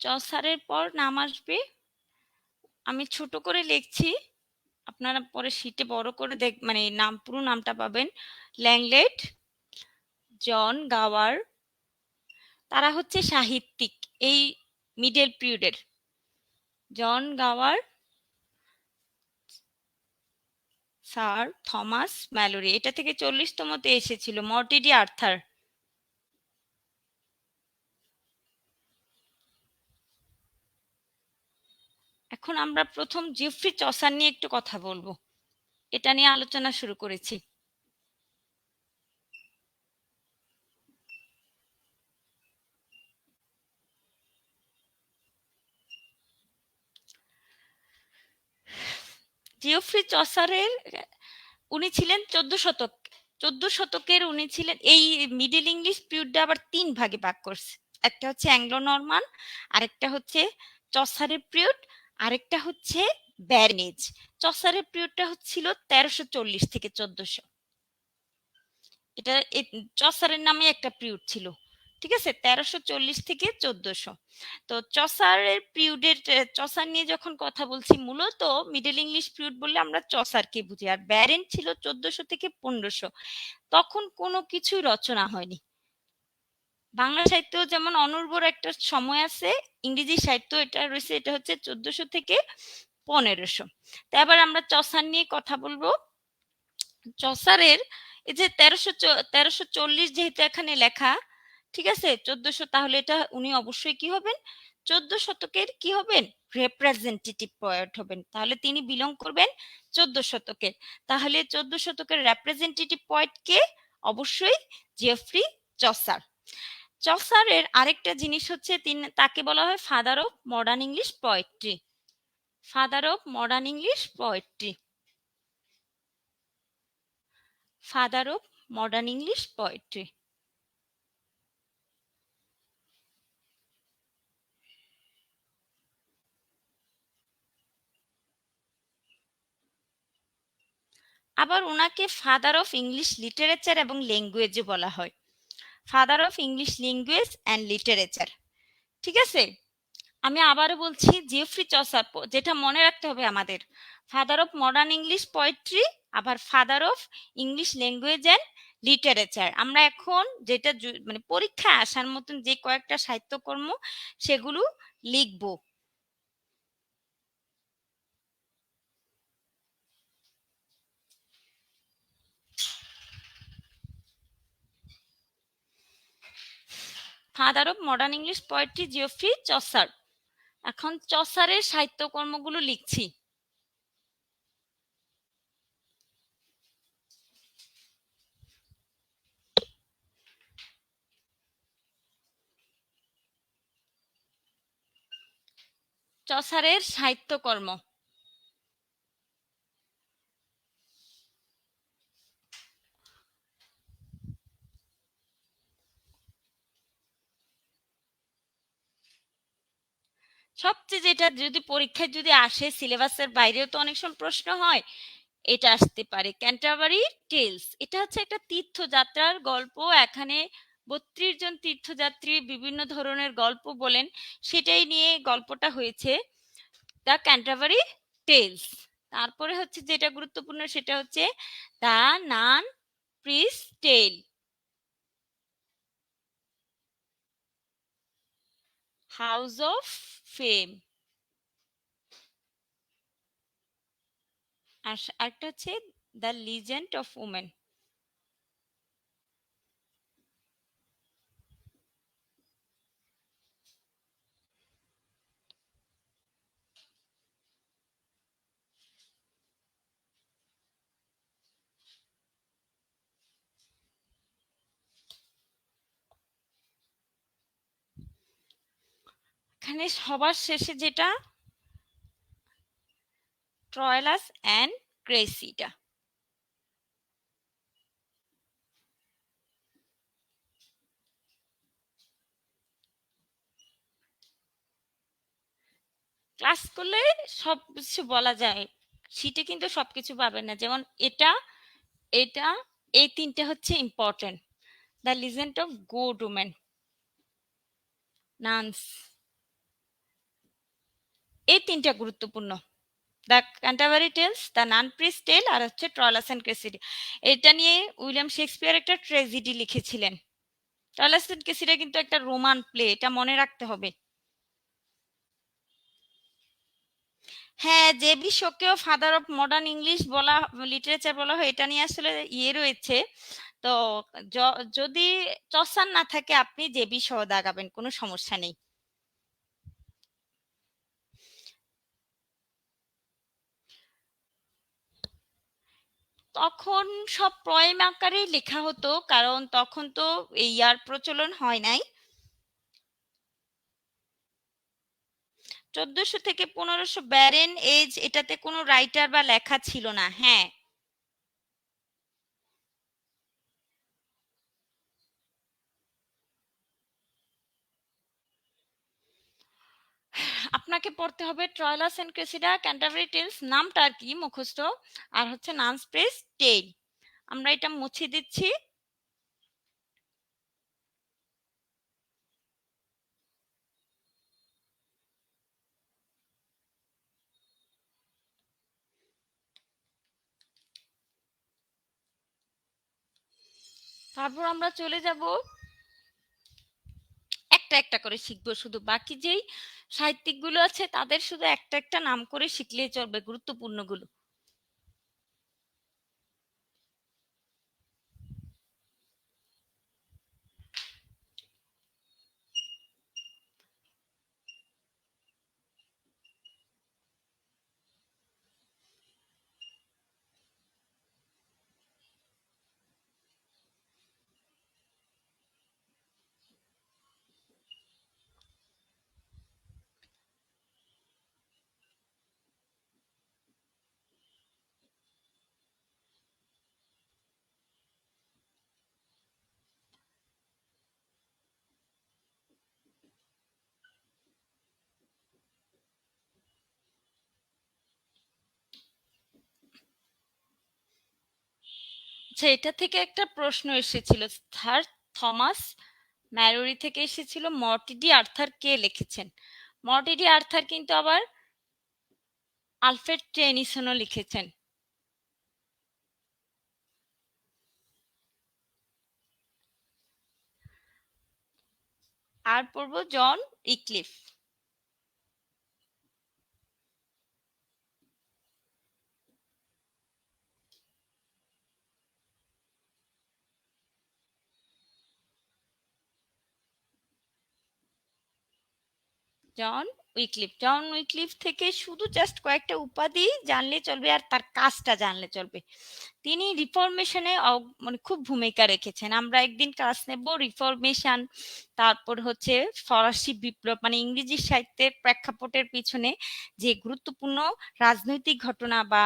চসারের পর নাম আসবে, আমি ছোট করে লিখছি, আপনারা পরে শীটে বড় করে মানে নাম, পুরো নামটা পাবেন। ল্যাংলেট, জন গাওয়ার, তারা হচ্ছে সাহিত্যিক এই মিডল পিরিয়ডের। জন গাওয়ার, স্যার থমাস ম্যালোরি, এটা থেকে 40তমতে এসেছিল। মর্টিডি আর্থার। এখন আমরা প্রথম জিওফ্রি চসার নিয়ে একটু কথা বলবো, এটা নিয়ে আলোচনা শুরু করেছি। জিওফ্রি চসারের, উনি ছিলেন 14 শতক, 14 শতকের উনি ছিলেন। এই মিডল ইংলিশ পিরিয়ডটা আবার 3 ভাগে ভাগ করছে, একটা হচ্ছে অ্যাংলো নরমান, আরেকটা হচ্ছে চসারের পিরিয়ড, আরেকটা হচ্ছে ব্যারনেজ। চসারের পিরিয়ডটা হচ্ছিল 1340 থেকে 1400। এটা চসারের নামে একটা পিরিয়ড ছিল, ঠিক আছে, 1340 থেকে 1400। তো চসারের পিরিয়ডের, চসার নিয়ে যখন কথা বলছি, মূলত মিডল ইংলিশ পিরিয়ড বললে আমরা চসারকে বুঝি। আর ব্যারেন ছিল 1400 থেকে 1500, তখন কোনো কিছুই রচনা হয়নি। বাংলা সাহিত্য যেমন অনুর্বর একটা সময় আছে, ইংরেজি সাহিত্য এটা রয়েছে, এটা হচ্ছে 1400 থেকে 1500। তো এবার আমরা চসার নিয়ে কথা বলবো। চসারের এই যে 1340 যেহেতু এখানে লেখা, ঠিক আছে, 1400, তাহলে এটা উনি অবশ্যই কি হবেন? 14 শতকের কি হবেন? রিপ্রেজেন্টেটিভ পয়েট হবেন। তাহলে তিনি বিলং করবেন 14 শতকের। তাহলে 14 শতকের রিপ্রেজেন্টেটিভ পয়েট কে? অবশ্যই জেফ্রি চসার। চসারের আরেকটা জিনিস হচ্ছে, তাকে বলা হয় father of modern English poetry. Father of modern English poetry. Father of modern English poetry. আবার ওনাকে ফাদার অফ ইংলিশ লিটারেচার এবং ল্যাঙ্গুয়েজও বলা হয়। Father of English language and literature, ঠিক আছে। আমি আবারও বলছি, জিওফ্রি চসার, যেটা মনে রাখতে হবে আমাদের, father of modern English poetry, আবার father of English language and literature. আমরা এখন যেটা মানে পরীক্ষায় আসার মতন যে কয়েকটা সাহিত্যকর্ম, সেগুলো লিখবো। Father of modern English poetry Geoffrey Chaucer. এখন চসারের সাহিত্যকর্মগুলো লিখছি। চসারের সাহিত্যকর্ম। সবচেয়ে যেটা যদি পরীক্ষায় যদি আসে, সিলেবাসের বাইরেও তো অনেক সময় প্রশ্ন হয়, এটা আসতে পারে ক্যান্টারবারি টেলস। এটা হচ্ছে একটা তীর্থযাত্রার গল্প। এখানে 32 জন তীর্থযাত্রী বিভিন্ন ধরনের গল্প বলেন, সেটাই নিয়ে গল্পটা হয়েছে, দ্য ক্যান্টারবারি টেলস। তারপরে হচ্ছে যেটা গুরুত্বপূর্ণ সেটা হচ্ছে the nun priest tale, house of fame. আর একটা হচ্ছে দ্য লিজেন্ড অফ উমেন। এখানে সবার শেষে যেটা ট্রয়লাস অ্যান্ড ক্রেসিডা। ক্লাস করলে সব কিছু বলা যায়, শীটে কিন্তু সবকিছু পাবেন না। যেমন এটা, এটা, এই তিনটে হচ্ছে important. The legend of good women, nuns, এই তিনটা গুরুত্বপূর্ণ। The Canterbury tales, the nun priest tale, আর হচ্ছে ট্রয়লাস অ্যান্ড ক্রেসিডি। এটা নিয়ে উইলিয়াম শেক্সপিয়ার একটা ট্র্যাজেডি লিখেছিলেন। ট্রয়লাস অ্যান্ড ক্রেসিডি কিন্তু একটা রোমান প্লে, এটা মনে রাখতে হবে। হ্যাঁ, জেবি শোকেও ফাদার অফ মডার্ন ইংলিশ বলা, লিটারেচার বলা হয়, এটা নিয়ে আসলে ইয়ে রয়েছে। তো যদি চসার না থাকে আপনি জেবি সহ দাগাবেন, কোনো সমস্যা নেই। তখন সব পয়েম আকারেই লেখা হতো, কারণ তখন তো এই আর প্রচলন হয় নাই। 1400 থেকে 1500 ব্যারেন এজ, এটাতে কোনো রাইটার বা লেখা ছিল না। হ্যাঁ, আপনাকে পড়তে হবে ট্রয়লাস এন্ড ক্রেসিডা, ক্যান্টারবারি টেলস, নামটা আর কি মুখস্থ, আর হচ্ছে নানস প্রেস টেল। আমরা এটা মুছে দিচ্ছি। তারপর আমরা চলে যাব, একটা একটা করে শিখবো শুধু। বাকি যেই সাহিত্যিকগুলো আছে তাদের শুধু একটা একটা নাম করে শিখলেই চলবে, গুরুত্বপূর্ণগুলো। আচ্ছা, এটা থেকে একটা প্রশ্ন এসেছিল, স্যার থমাস ম্যালোরি থেকে এসেছিল, মর্টিডি আর্থার কে লিখেছেন? মর্টিডি আর্থার কিন্তু আবার আলফ্রেড টেনিসনও লিখেছেন। আর পড়ব জন ইক্লিফ। জন উইক্লিফ থেকে শুধু জাস্ট কয়েকটা উপাধি জানলে চলবে, আর তার কাজটা জানলে চলবে। তিনি রিফরমেশনে মানে খুব ভূমিকা রেখেছেন। আমরা একদিন ক্লাস নেব রিফরমেশন, তারপর হচ্ছে ফরাসি বিপ্লব, মানে ইংরেজি সাহিত্যের প্রেক্ষাপটের পিছনে যে গুরুত্বপূর্ণ রাজনৈতিক ঘটনা বা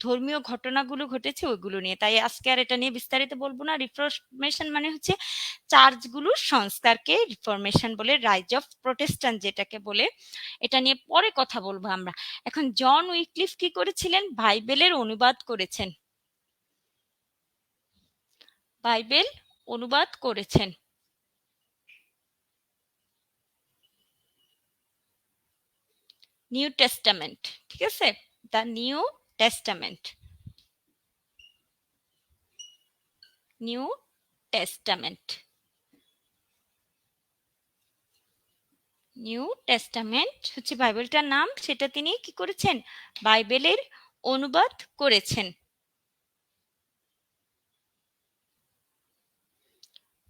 ধর্মীয় ঘটনাগুলো ঘটেছে ওইগুলো নিয়ে। তাই আজকে আর এটা নিয়ে বিস্তারিত বলবো না। রিফরমেশন মানে হচ্ছে চার্চগুলোর সংস্কারকে রিফরমেশন বলে, রাইজ অফ প্রোটেস্ট্যান্ট যেটাকে বলে। এটা নিয়ে পরে কথা বলবো আমরা। এখন জন উইক্লিফ কি করেছিলেন? বাইবেলের অনুবাদ করেছেন, বাইবেল অনুবাদ করেছেন। নিউ টেস্টামেন্ট, ঠিক আছে? The new testament, new testament, new testament হচ্ছে বাইবেলটার নাম, সেটা তিনি কি করেছেন? বাইবেলের অনুবাদ করেছেন।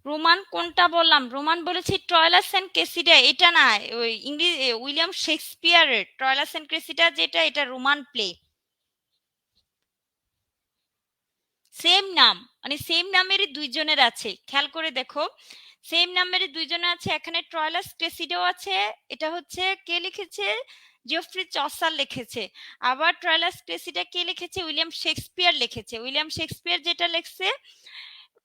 রোমান কোনটা বললাম? রোমান বলেছি ট্রয়লাস এন্ড ক্রেসিডা, এটা না, ওই ইংরেজি উইলিয়াম শেক্সপিয়ারের ট্রয়লাস এন্ড ক্রেসিডা যেটা, এটা রোমান প্লে। সেম নাম, মানে সেম নামেরই দুইজনের আছে, খেয়াল করে দেখো, সেম নামেরই দুইজনের আছে এখানে, ট্রয়লাস ক্রেসিডাও আছে, এটা হচ্ছে কে লিখেছে? জিওফ্রি চসার লিখেছে। আবার ট্রয়লাস ক্রেসিডা কে লিখেছে? উইলিয়াম শেক্সপিয়ার লিখেছে। উইলিয়াম শেক্সপিয়ার যেটা লিখছে,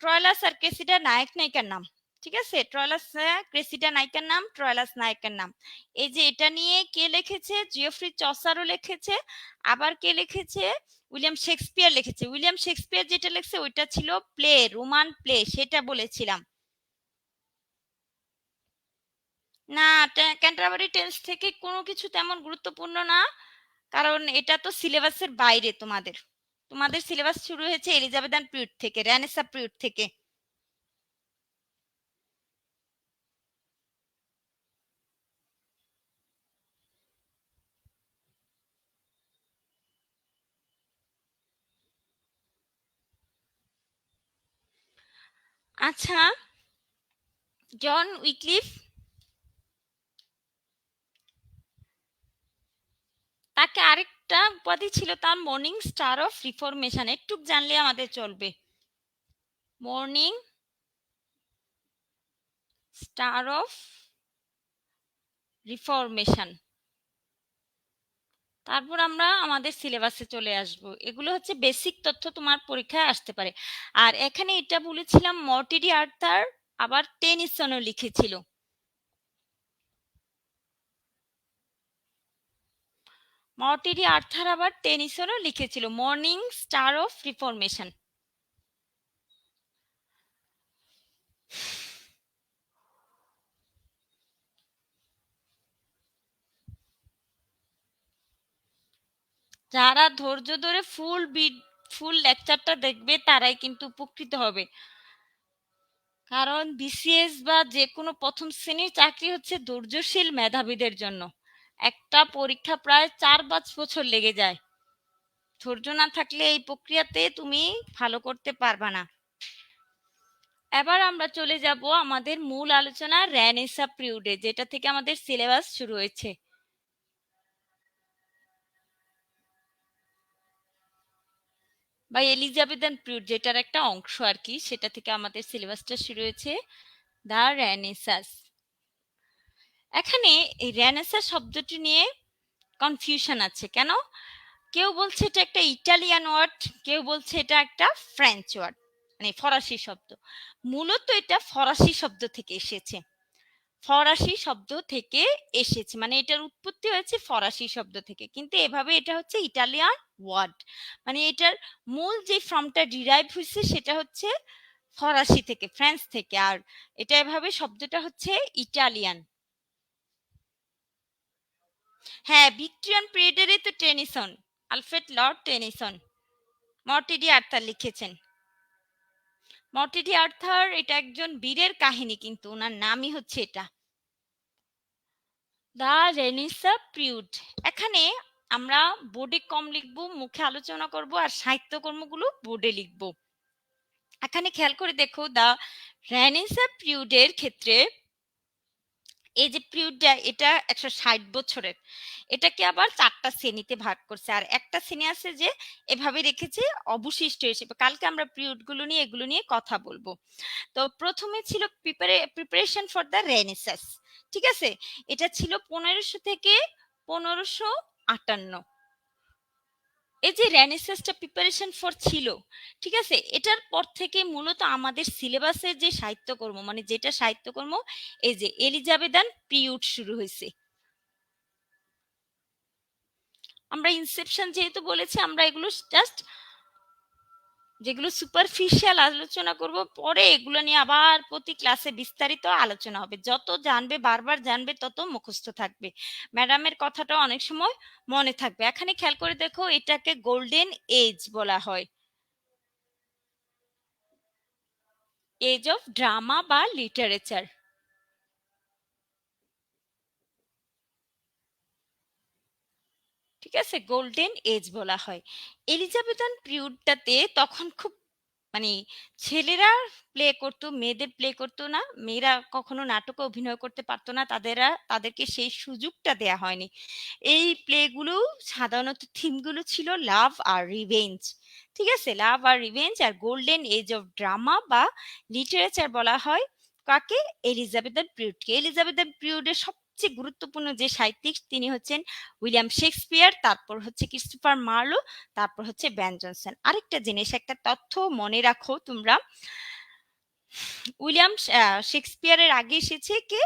ট্রয়লাস আর ক্রেসিডা নায়ক নায়িকার নাম, ঠিক আছে? ট্রয়লাস ক্রেসিডা নায়িকার নাম, ট্রয়লাস নায়কের নাম। এই যে এটা নিয়ে কে লিখেছে? জিওফ্রি চসারও লিখেছে। আবার কে লিখেছে? উইলিয়াম শেক্সপিয়ার লিখেছে। উইলিয়াম শেক্সপিয়ার যেটা লিখছে ওইটা ছিল প্লে, রোমান প্লে, সেটা বলেছিলাম। না, ক্যান্টারবারি টেলস থেকে কোনো কিছু তেমন গুরুত্বপূর্ণ না, কারণ এটা তো সিলেবাসের বাইরে। তোমাদের তোমাদের সিলেবাস শুরু হয়েছে এলিজাবেথান পিরিয়ড থেকে, রেনেসাঁ পিরিয়ড থেকে। আচ্ছা, জন উইক্লিফ, তাকে আরেকটা উপাধি ছিল তার, মর্নিং স্টার অফ রিফরমেশন, একটু জানলে আমাদের চলবে। Morning star of reformation. তারপর আমরা আমাদের সিলেবাসে চলে আসব। এগুলো হচ্ছে বেসিক তথ্য, তোমার পরীক্ষায় আসতে পারে। আর এখানে এটা বলেছিলাম মর্টিডি আর্থার আবার টেনিসনও লিখেছিল। মর্টিডি আর্থার আবার টেনিসনও লিখেছিল মর্নিং স্টার অফ রিফরমেশন। যারা ধৈর্য ধরে ফুল লেকচারটা দেখবে তারাই কিন্তু উপকৃত হবে, কারণ বিসিএস বা যে কোনো প্রথম শ্রেণীর চাকরি হচ্ছে ধৈর্যশীল মেধাবীদের জন্য। একটা পরীক্ষা প্রায় 4-5 বছর লেগে যায়, ধৈর্য না থাকলে এই প্রক্রিয়াতে তুমি ভালো করতে পারবা না। এবার আমরা চলে যাব আমাদের মূল আলোচনা রেনেসাঁ পিরিয়ডে, যেটা থেকে আমাদের সিলেবাস শুরু হয়েছে, বা এলিজাবেথান পিরিয়ড যেটার একটা অংশ আর কি, সেটা থেকে আমাদের সিলেবাসটা শুরু হয়েছে, দা রেনেসাস। এখানে এই রেনেসাঁ শব্দটি নিয়ে কনফিউশন আছে, কেন? কেউ বলছে এটা একটা ইটালিয়ান ওয়ার্ড, কেউ বলছে এটা একটা ফ্রেঞ্চ ওয়ার্ড, মানে ফরাসি শব্দ। মূলত এটা ফরাসি শব্দ থেকে এসেছে, ফরাসি শব্দ থেকে এসেছে, মানে এটার উৎপত্তি হয়েছে ফরাসি শব্দ থেকে, কিন্তু এভাবে এটা হচ্ছে ইটালিয়ান ওয়ার্ড, মানে এটার মূল যে ফর্মটা ডিরাইভ হয়েছে সেটা হচ্ছে ফরাসি থেকে, ফ্রান্স থেকে, আর এটা এভাবে শব্দটা হচ্ছে ইটালিয়ান। হ্যাঁ, ভিক্টোরিয়ান পিরিয়ডেরই তো Tennyson, Alfred lord Tennyson Morte d' Arthur লিখেছেন। মর্টিডি আর্থার এটা একজন বীরের কাহিনী, কিন্তু ওনার নামই হচ্ছে এটা, দা রেনেসাঁ পিরিয়ড। এখানে আমরা বোর্ডে কম লিখবো, মুখে আলোচনা করব, আর সাহিত্যকর্মগুলো বোর্ডে লিখবো। এখানে খেয়াল করে দেখো, দা রেনেসাঁ পিরিয়ডের ক্ষেত্রে এই যে পিরিয়ডটা, এটা 160 বছরের, এটাকে আবার 4টা শ্রেণীতে ভাগ করছে, আর একটা শ্রেণী আছে যে এভাবে রেখেছে অবশিষ্ট হিসেবে। কালকে আমরা পিরিয়ড গুলো নিয়ে এগুলো নিয়ে কথা বলবো। তো প্রথমে ছিল প্রিপারেশন ফর দ্য রেনেসাস, ঠিক আছে? এটা ছিল 1500 থেকে 1558। এই যে রেনেসাসটা প্রিপারেশন ফর ছিল, ঠিক আছে, এটার পর থেকে মূলত আমাদের সিলেবাসের যে সাহিত্যকর্ম, মানে যেটা সাহিত্যকর্ম, এই যে এলিজাবেথান পিরিয়ড শুরু হয়েছে। আমরা ইনসেপশন যেহেতু বলেছি, আমরা এগুলো জাস্ট যেগুলো সুপারফিশিয়াল আলোচনা করব পরে, এগুলো নিয়ে আবার প্রতি ক্লাসে বিস্তারিত আলোচনা হবে। যত জানবে, বারবার জানবে, তত মুখস্থ থাকবে। ম্যাডামের কথাটা অনেক সময় মনে থাকবে। এখানে খেয়াল করে দেখো, এটাকে গোল্ডেন এজ বলা হয়, এজ অফ ড্রামা বা লিটারেচার। ঠিক আছে, গোল্ডেন এজ বলা হয়। এলিজাবেথান পিরিয়ডটাতে তখন খুব মানে ছেলেরা প্লে করতো, মেয়েদের প্লে করতো না। মেয়েরা কখনো নাটকে অভিনয় করতে পারতো না, তাদেরকে সেই সুযোগটা দেয়া হয়নি। এই প্লেগুলো সাধারণত থিমগুলো ছিল লাভ আর রিভেঞ্জ। ঠিক আছে, লাভ আর রিভেঞ্জ। আর গোল্ডেন এজ অফ ড্রামা বা লিটারেচার বলা হয় কাকে? এলিজাবেথান পিরিয়ডকে। এলিজাবেথান পিরিয়ডের সবচেয়ে গুরুত্বপূর্ণ যে সাহিত্যিক, তিনি হচ্ছেন উইলিয়াম শেক্সপিয়ার, তারপর হচ্ছে ক্রিস্টোফার মার্লো, তারপর হচ্ছে বেন জনসন। আরেকটা জিনিস, একটা তথ্য মনে রাখো তোমরা, উইলিয়াম শেক্সপিয়ারের আগে এসেছে কে?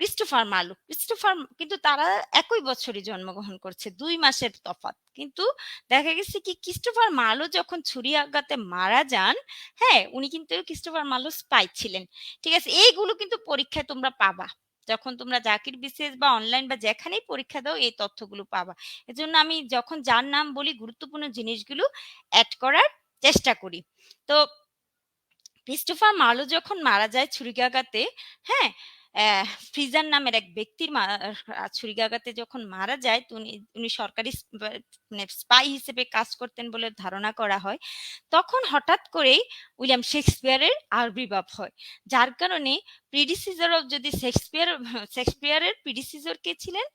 Christopher Marlowe. ক্রিস্টোফার কিন্তু তারা একই বছরে জন্মগ্রহণ করছে, 2 মাসের তফাৎ। কিন্তু দেখা গেছে কি, ক্রিস্টোফার মার্লো যখন ছুরি আঘাতে মারা যান, হ্যাঁ, উনি কিন্তু ক্রিস্টোফার মার্লো স্পাই ছিলেন। ঠিক আছে, এইগুলো কিন্তু পরীক্ষায় তোমরা পাবা। যখন তোমরা জাকির বিসিএস বা অনলাইন বা যেখানেই পরীক্ষা দাও, এই তথ্যগুলো পাবা। এজন্য আমি যখন যার নাম বলি, গুরুত্বপূর্ণ জিনিসগুলো অ্যাড করার চেষ্টা করি। তো ক্রিস্টোফার মার্লো যখন মারা যায় ছুরিকাঘাতে, হ্যাঁ, ফ্রিজার নামের এক ব্যক্তির ছুরিকাঘাতে যখন মারা যায়, তো উনি উনি সরকারি মানে স্পাই হিসেবে কাজ করতেন বলে ধারণা করা হয়। তখন হঠাৎ করেই উইলিয়াম শেক্সপিয়ারের আবির্ভাব হয়, যার কারণে প্রিডিসিজার অফ, যদি শেক্সপিয়ারের প্রিডিসিজার কে ছিলেন?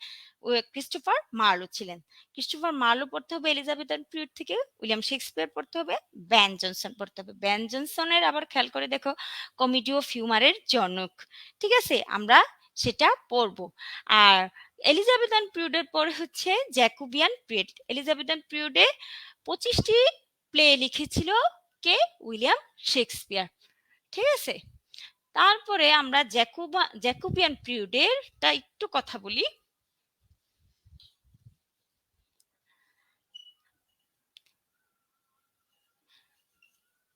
ক্রিস্টোফার মার্লো ছিলেন। ক্রিস্টোফার মার্লো পড়তে হবে এলিজাবেথান পিরিয়ড থেকে, উইলিয়াম শেক্সপিয়ার পড়তে হবে, বেন জনসন পড়তে হবে। বেন জনসনের আবার খেয়াল করে দেখো, কমেডি অফ হিউমারের জনক। ঠিক আছে, আমরা সেটা পড়বো। আর এলিজাবেথান পিরিয়ডের পরে হচ্ছে জ্যাকোবিয়ান পিরিয়ড। এলিজাবেথান পিরিয়ডে 25টি প্লে লিখেছিল কে? William Shakespeare. ঠিক আছে, তারপরে আমরা জ্যাকোবিয়ান পিরিয়ডের টা একটু কথা বলি।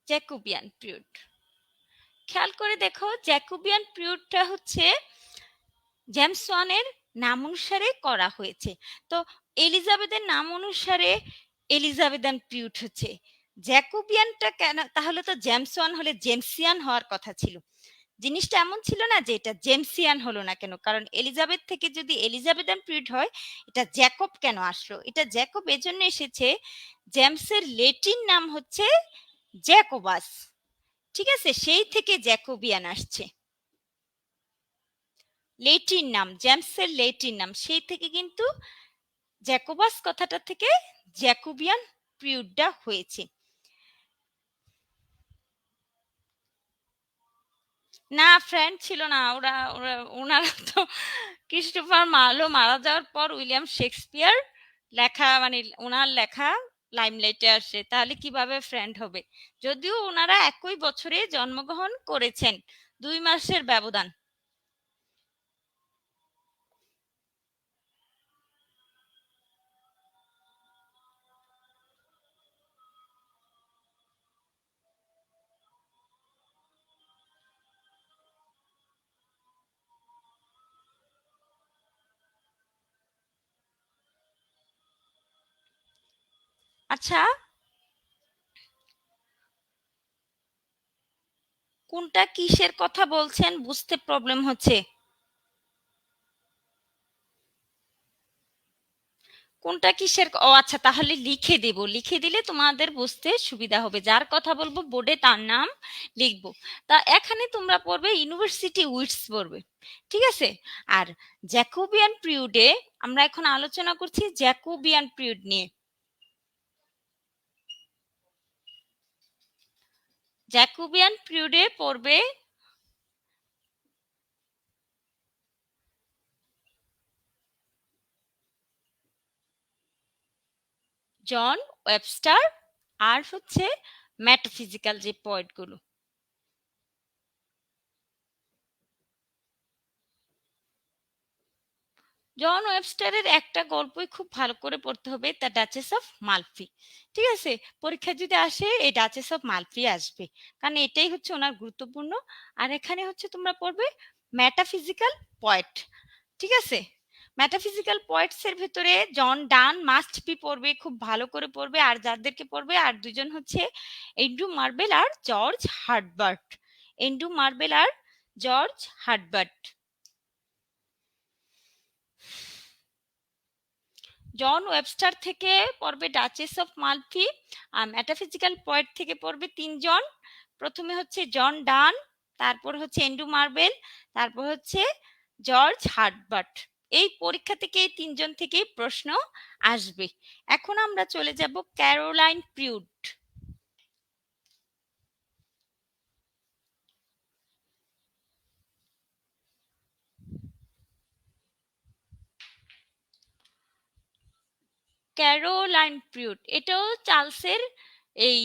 জ্যাকোবিয়ান পিরিয়ড, খেয়াল করে দেখো, জ্যাকোবিয়ান পিরিয়ডটা হচ্ছে জেমস ওয়ানের নাম অনুসারে করা হয়েছে। তো এলিজাবেথের নাম অনুসারে এলিজাবেথান পিরিয়ড হচ্ছে। জ্যাকোবিয়ানটা কেন? তাহলে তো জেমস ওয়ান হলে জেমসিয়ান হওয়ার কথা ছিল। জিনিসটা এমন ছিল না যে এটা জেমসিয়ান হলো না কেন, কারণ এলিজাবেথ থেকে যদি এলিজাবেথান পিরিয়ড হয়, এটা জ্যাকব কেন আসলো? এটা জ্যাকব এজন্য এসেছে, জেমসের লেটিন নাম হচ্ছে জ্যাকোবাস। ঠিক আছে, সেই থেকে জ্যাকোবিয়ান আসছে। লেটিন নাম, জেমসের লেটিন নাম, সেই থেকে কিন্তু জ্যাকোবাস কথাটা থেকে জ্যাকোবিয়ান পিরিয়ডটা হয়েছে। না, ফ্রেন্ড ছিল না ওরা। ওনারা তো ক্রিস্টোফার মার্লো মারা যাওয়ার পর উইলিয়াম শেক্সপিয়ার লেখা, মানে ওনার লেখা লাইমলাইটে আসে, তাহলে কিভাবে ফ্রেন্ড হবে? যদিও ওনারা একই বছরে জন্মগ্রহণ করেছেন, 2 মাসের ব্যবধান। আচ্ছা, কোনটা কিসের কথা বলছেন বুঝতে প্রবলেম হচ্ছে? কোনটা কিসের? ও আচ্ছা, তাহলে লিখে দেব, লিখে দিলে তোমাদের বুঝতে সুবিধা হবে। যার কথা বলবো বোর্ডে তার নাম লিখবো। তা এখানে তোমরা পড়বে ইউনিভার্সিটি উইটস পড়বে। ঠিক আছে, আর জ্যাকোবিয়ান পিরিয়ডে আমরা এখন আলোচনা করছি জ্যাকোবিয়ান পিরিয়ড নিয়ে। জ্যাকোবিয়ান পিরিয়ডে পড়বে জন ওয়েবস্টার, আর হচ্ছে মেটাফিজিক্যাল যে পয়েন্টগুলো। জন ওয়েবস্টারের একটা গল্পই খুব ভালো করে পড়তে হবে, দ্য ডাচেস অফ মালফি। ঠিক আছে, পরীক্ষা যদি আসে এই ডাচেস অফ মালফি আসবে, কারণ এটাই হচ্ছে ওনার গুরুত্বপূর্ণ। আর এখানে হচ্ছে তোমরা পড়বে মেটাফিজিক্যাল পয়েট। ঠিক আছে, মেটাফিজিক্যাল পয়েটস এর ভেতরে জন ডান মাস্ট বি পড়বে, খুব ভালো করে পড়বে। আর যাদেরকে পড়বে আর দুজন হচ্ছে এন্ড্রু মার্বেল আর জর্জ হার্টবার্ট। এন্ড্রু মার্বেল আর জর্জ হার্টবার্ট। জন ওয়েবস্টার থেকে পড়বে ডাচেস অফ মালফি। আর মেটাফিজিক্যাল পয়েন্ট থেকে পড়বে তিনজন। প্রথমে হচ্ছে জন ডান, তারপর হচ্ছে এন্ড্রু মার্বেল, তারপর হচ্ছে জর্জ হার্টবার্ট। এই পরীক্ষা থেকে এই তিনজন থেকেই প্রশ্ন আসবে। এখন আমরা চলে যাব ক্যারোলাইন প্রিউড। ক্যারোলাইন প্রিউড এটাও চার্লসের এই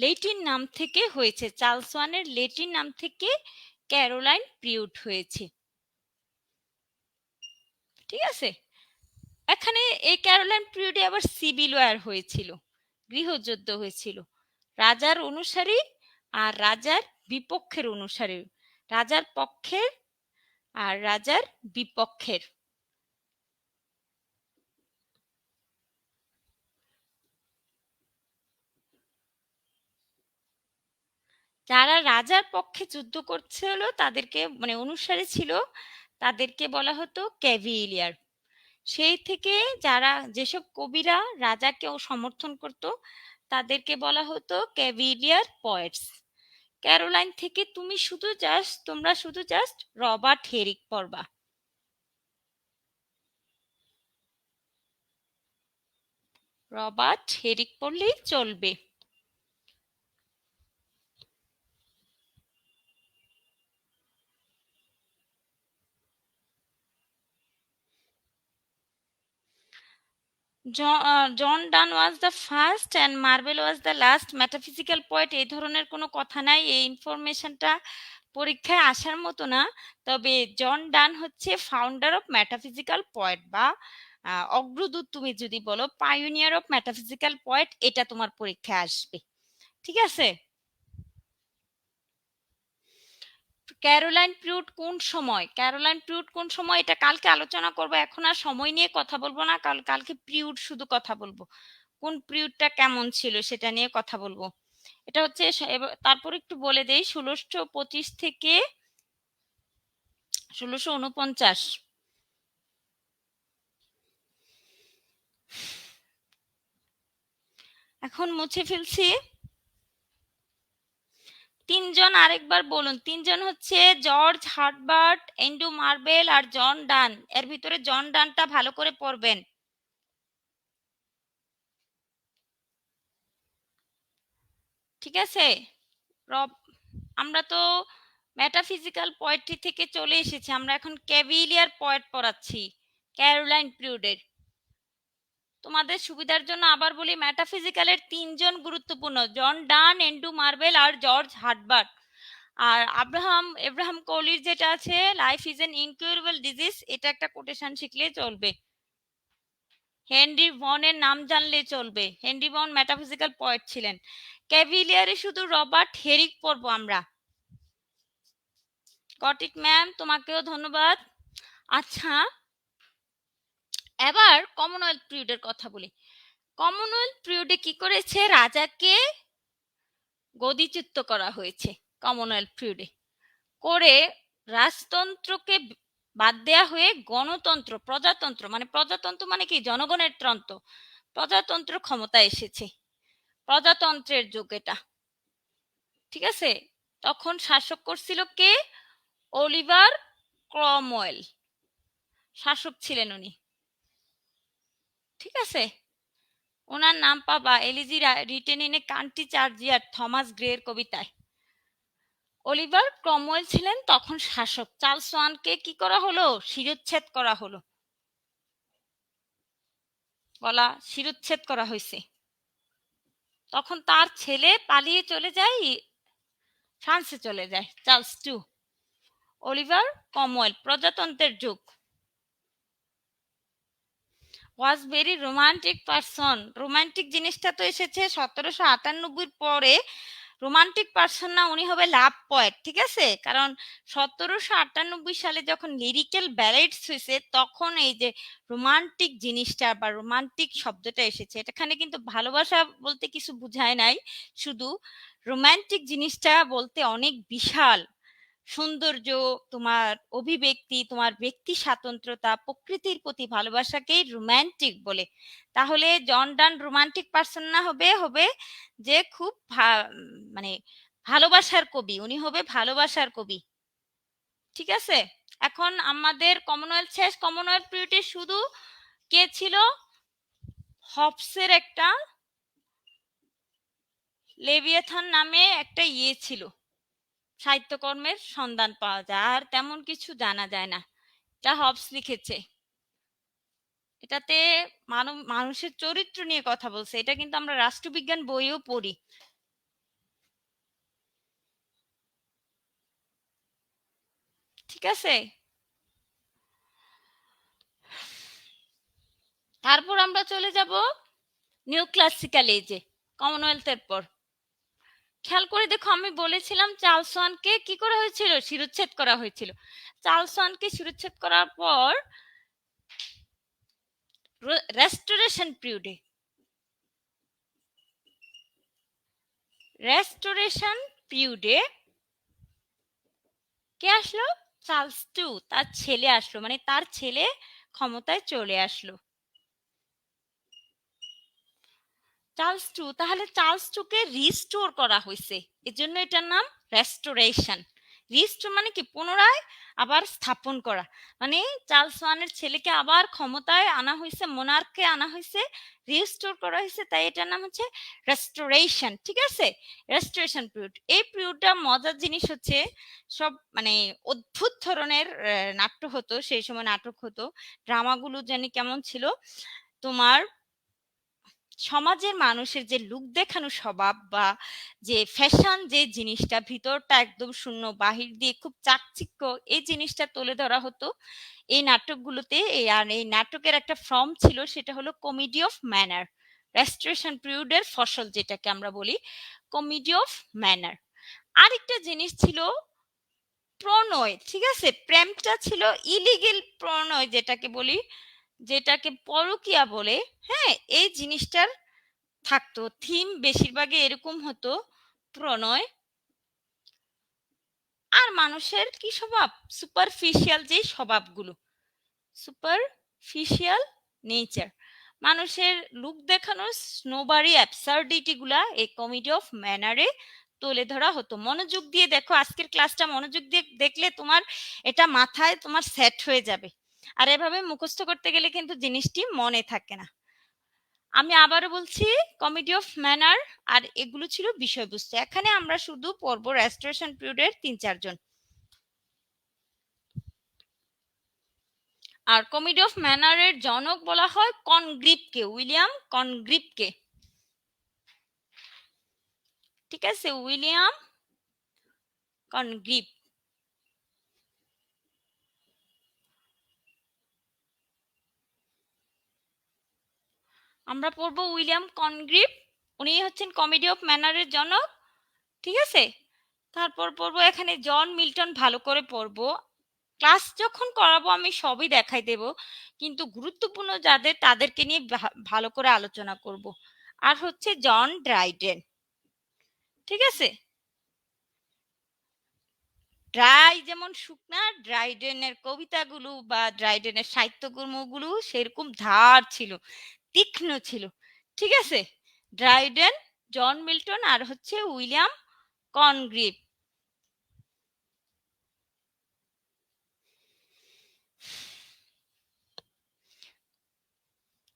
লেটিন নাম থেকে হয়েছে, চার্লস ওয়ানের লেটিন নাম থেকে ক্যারোলাইন প্রিউড হয়েছে। ঠিক আছে, এখানে এই ক্যারোলাইন পিরিয়ডে আবার সিভিল ওয়ার হয়েছিল, গৃহযুদ্ধ হয়েছিল। রাজার অনুসারী আর রাজার বিপক্ষের অনুসারী, রাজার পক্ষের আর রাজার বিপক্ষের। যারা রাজার পক্ষে যুদ্ধ করছিল তাদেরকে মানে অনুসারী ছিল, তাদেরকে বলা হতো ক্যাভিলিয়ার। সেই থেকে যারা যেসব কবিরা রাজাকে সমর্থন করত তাদেরকে বলা হতো ক্যাভিলিয়ার পয়েটস। ক্যারোলাইন থেকে তোমরা শুধু জাস্ট রবার্ট হেরিক পড়বা। রবার্ট হেরিক পড়লেই চলবে। John Donne was the first and Marvell was the last metaphysical poet, এই ধরনের কোনো কথা নাই। এই ইনফরমেশনটা পরীক্ষায় আসার মতো না। তবে জন ডান হচ্ছে ফাউন্ডার অফ মেটাফিজিক্যাল পয়েট, বা অগ্রদূত তুমি যদি বলো, পাইওনিয়ার অফ মেটাফিজিক্যাল পয়েট, এটা তোমার পরীক্ষায় আসবে। ঠিক আছে, ক্যারোলাইন প্রিউড কোন সময় এটা কালকে আলোচনা করব, এখন আর সময় নিয়ে কথা বলবো না। কালকে প্রিউড শুধু কথা বলবো, কোন পিরিয়ডটা কেমন ছিল সেটা নিয়ে কথা বলবো। এটা হচ্ছে তারপর একটু বলে দেই, 1625 থেকে 1649। এখন মুছে ফেলছি। তিনজন আরেকবার বলুন, তিনজন হচ্ছে জর্জ হার্টবার্ট, এন্ড্রু মার্বেল আর জন ডান। এর ভিতরে জন ডানটা ভালো করে পড়বেন। ঠিক আছে, রব আমরা তো মেটাফিজিক্যাল পয়েট্রি থেকে চলে এসেছি, আমরা এখন ক্যাভিলিয়ার পয়েট পড়াচ্ছি ক্যারোলাইন প্রিউডের। তোমাদের সুবিধার জন্য আবার বলি, মেটাফিজিক্যালের তিনজন গুরুত্বপূর্ণ, জন ডান, এন্ড্রু মার্বেল আর জর্জ হার্টবার্ট। আর এব্রাহাম কোহলির যেটা আছে life is an incurable disease, এটা একটা কোটেশন শিখলে চলবে। হেনরি ভনের নাম জানলে চলবে, হেনরি ভন মেটাফিজিক্যাল পয়েট ছিলেন। ক্যাভিলিয়ারে শুধু রবার্ট হেরিক পড়বো আমরা। গট ইট ম্যাম, তোমাকেও ধন্যবাদ। আচ্ছা, এবার কমনওয়েলথ পিরিয়ডের কথা বলি। কমনওয়েলথ পিরিয়ডে কি করেছে, রাজাকে গদিচ্যুত করা হয়েছে কমনওয়েলথ পিরিয়ডে করে, রাজতন্ত্রকে বাদ দেয়া হয়ে গণতন্ত্র, প্রজাতন্ত্র মানে কি, জনগণের তন্ত্র, প্রজাতন্ত্র ক্ষমতা এসেছে। প্রজাতন্ত্রের যুগ এটা। ঠিক আছে, তখন শাসক করছিল কে, অলিভার ক্রমওয়েল শাসক ছিলেন উনি। ঠিক আছে, ওনার নাম পাবা elegy written in a country churchyard, Thomas গ্রের কবিতায়। অলিভার ক্রমওয়েল ছিলেন তখন শাসক। চার্লস ওয়ানকে কি করা হলো, শিরচ্ছেদ করা হলো, শিরচ্ছেদ করা হয়েছে। তখন তার ছেলে পালিয়ে চলে যায়, ফ্রান্সে চলে যায়, চার্লস টু। অলিভার ক্রমওয়েল, প্রজাতন্ত্রের যুগ। Was very romantic person. Romantic জিনিসটা তো এসেছে 1798 পরে। রোমান্টিক পারসন না, উনি হবে লাভ পয়েট, ঠিক আছে? কারণ 1798 সালে যখন লিরিক্যাল ব্যালেডস হয়েছে তখন এই যে রোমান্টিক জিনিসটা বা রোমান্টিক শব্দটা এসেছে। এখানে কিন্তু ভালোবাসা বলতে কিছু বুঝায় নাই, শুধু রোমান্টিক জিনিসটা বলতে অনেক বিশাল সৌন্দর্য, তোমার অভিব্যক্তি, তোমার ব্যক্তি স্বাতন্ত্র্যতা, প্রকৃতির প্রতি ভালোবাসাকেই রোমান্টিক বলে। তাহলে জন ডান রোমান্টিক পার্সন না, হবে হবে যে খুব মানে ভালোবাসার কবি, উনি হবে ভালোবাসার কবি। ঠিক আছে, এখন আমাদের কমনওয়েলথ শেষ। কমনওয়েলথ পিরিয়ডে শুধু কে ছিল? হবসের একটা লেভিয়াথান নামে একটা ছিল, সাহিত্যকর্মের সন্ধান পাওয়া যায়, আর তেমন কিছু জানা যায় না। এটা হবস লিখেছে। এটাতে মানুষের চরিত্র নিয়ে কথা বলছে। এটা কিন্তু আমরা রাষ্ট্রবিজ্ঞান বইও পড়ি। ঠিক আছে, তারপর আমরা চলে যাব নিউ ক্লাসিক্যাল এজে, কমনওয়েলথের পর। খেয়াল করে দেখো, আমি বলেছিলাম চার্লস ওয়ানকে কি করা হয়েছিল? শিরোচ্ছেদ করা হয়েছিল। চার্লস ওয়ানকে শিরোচ্ছেদ করার পর রেস্টোরেশন পিরিয়ডে, রেস্টোরেশন পিরিয়ডে কে আসলো? চার্লস টু, তার ছেলে আসলো, মানে তার ছেলে ক্ষমতায় চলে আসলো। চার্লস টু, তাহলে চার্লস টুকে রিস্টোর করা হয়েছে, এজন্য এটার নাম রেস্টোরেশন। রিস্টোর মানে কি? পুনরায় আবার স্থাপন করা। মানে চার্লস ওয়ানের ছেলেকে আবার ক্ষমতায় আনা হয়েছে, মোনার্ককে আনা হয়েছে, রিস্টোর করা হয়েছে, তাই এটার নাম হচ্ছে রেস্টোরেশন। ঠিক আছে, রেস্টোরেশন পিরিয়ড। এই পিরিয়ডটা মজার জিনিস হচ্ছে, সব মানে অদ্ভুত ধরনের নাট্য হতো সেই সময়, নাটক হতো। ড্রামাগুলো জানি কেমন ছিল। তোমার সমাজের মানুষের যে লুক দেখানো স্বভাব, বা যে ফ্যাশন, যে জিনিসটা ভিতরটা একদম শূন্য, বাহির দিয়ে খুব চাকচিক্য, এই জিনিসটা তুলে ধরা হতো এই নাটকগুলোতে। আর এই নাটকের একটা ফর্ম ছিল, সেটা হলো কমেডি অফ ম্যানার। রেস্টোরেশন পিরিয়ডের ফসল যেটাকে আমরা বলি কমেডি অফ ম্যানার। আরেকটা জিনিস ছিল প্রণয়। ঠিক আছে, প্রেমটা ছিল ইলিগেল প্রণয়, যেটাকে বলি, যেটাকে পরকীয়া বলে। হ্যাঁ, এই জিনিসটার থাকতো থিম বেশিরভাগই এরকম হতো, প্রণয়। আর মানুষের কি স্বভাব? সুপারফিশিয়াল যে স্বভাবগুলো, সুপারফিশিয়াল নেচার, মানুষের লুক দেখানোর স্নোবারি অ্যাবসার্ডিটি গুলা এই কমেডি অফ ম্যানারে তুলে ধরা হতো। মনোযোগ দিয়ে দেখো আজকের ক্লাসটা, মনোযোগ দিয়ে দেখলে তোমার এটা মাথায় তোমার সেট হয়ে যাবে। আর এভাবে মুখস্থ করতে গেলে কিন্তু জিনিসটি মনে থাকে না। আমি আবারও বলছি, কমেডি অফ ম্যানার, আর এগুলো ছিল বিষয়বস্তু। এখানে আমরা শুধু পড়ব রেস্টোরেশন পিরিয়ডের 3-4 জন। আর কমেডি অফ ম্যানারের জনক বলা হয় কনগ্রিভকে, উইলিয়াম কনগ্রিভকে। ঠিক আছে, উইলিয়াম কনগ্রিভ। আমরা পড়বো উইলিয়াম কনগ্রিভ, উনি হচ্ছেন কমেডি অফ ম্যানারের জনক। ঠিক আছে, তারপর পড়বো এখানে জন মিল্টন, ভালো করে পড়বো। ক্লাস যখন করাবো আমি সবই দেখাই দেব, কিন্তু গুরুত্বপূর্ণ যাদের তাদেরকে নিয়ে ভালো করে আলোচনা করব। আর হচ্ছে জন ড্রাইডেন। ঠিক আছে, ড্রাই যেমন শুকনা, ড্রাইডেনের কবিতাগুলো বা ড্রাইডেনের সাহিত্যকর্মগুলো সেরকম ধার ছিল, তীক্ষ্ণ ছিল। ঠিক আছে, ড্রাইডেন, জন মিল্টন, আর হচ্ছে উইলিয়াম কনগ্রিভ।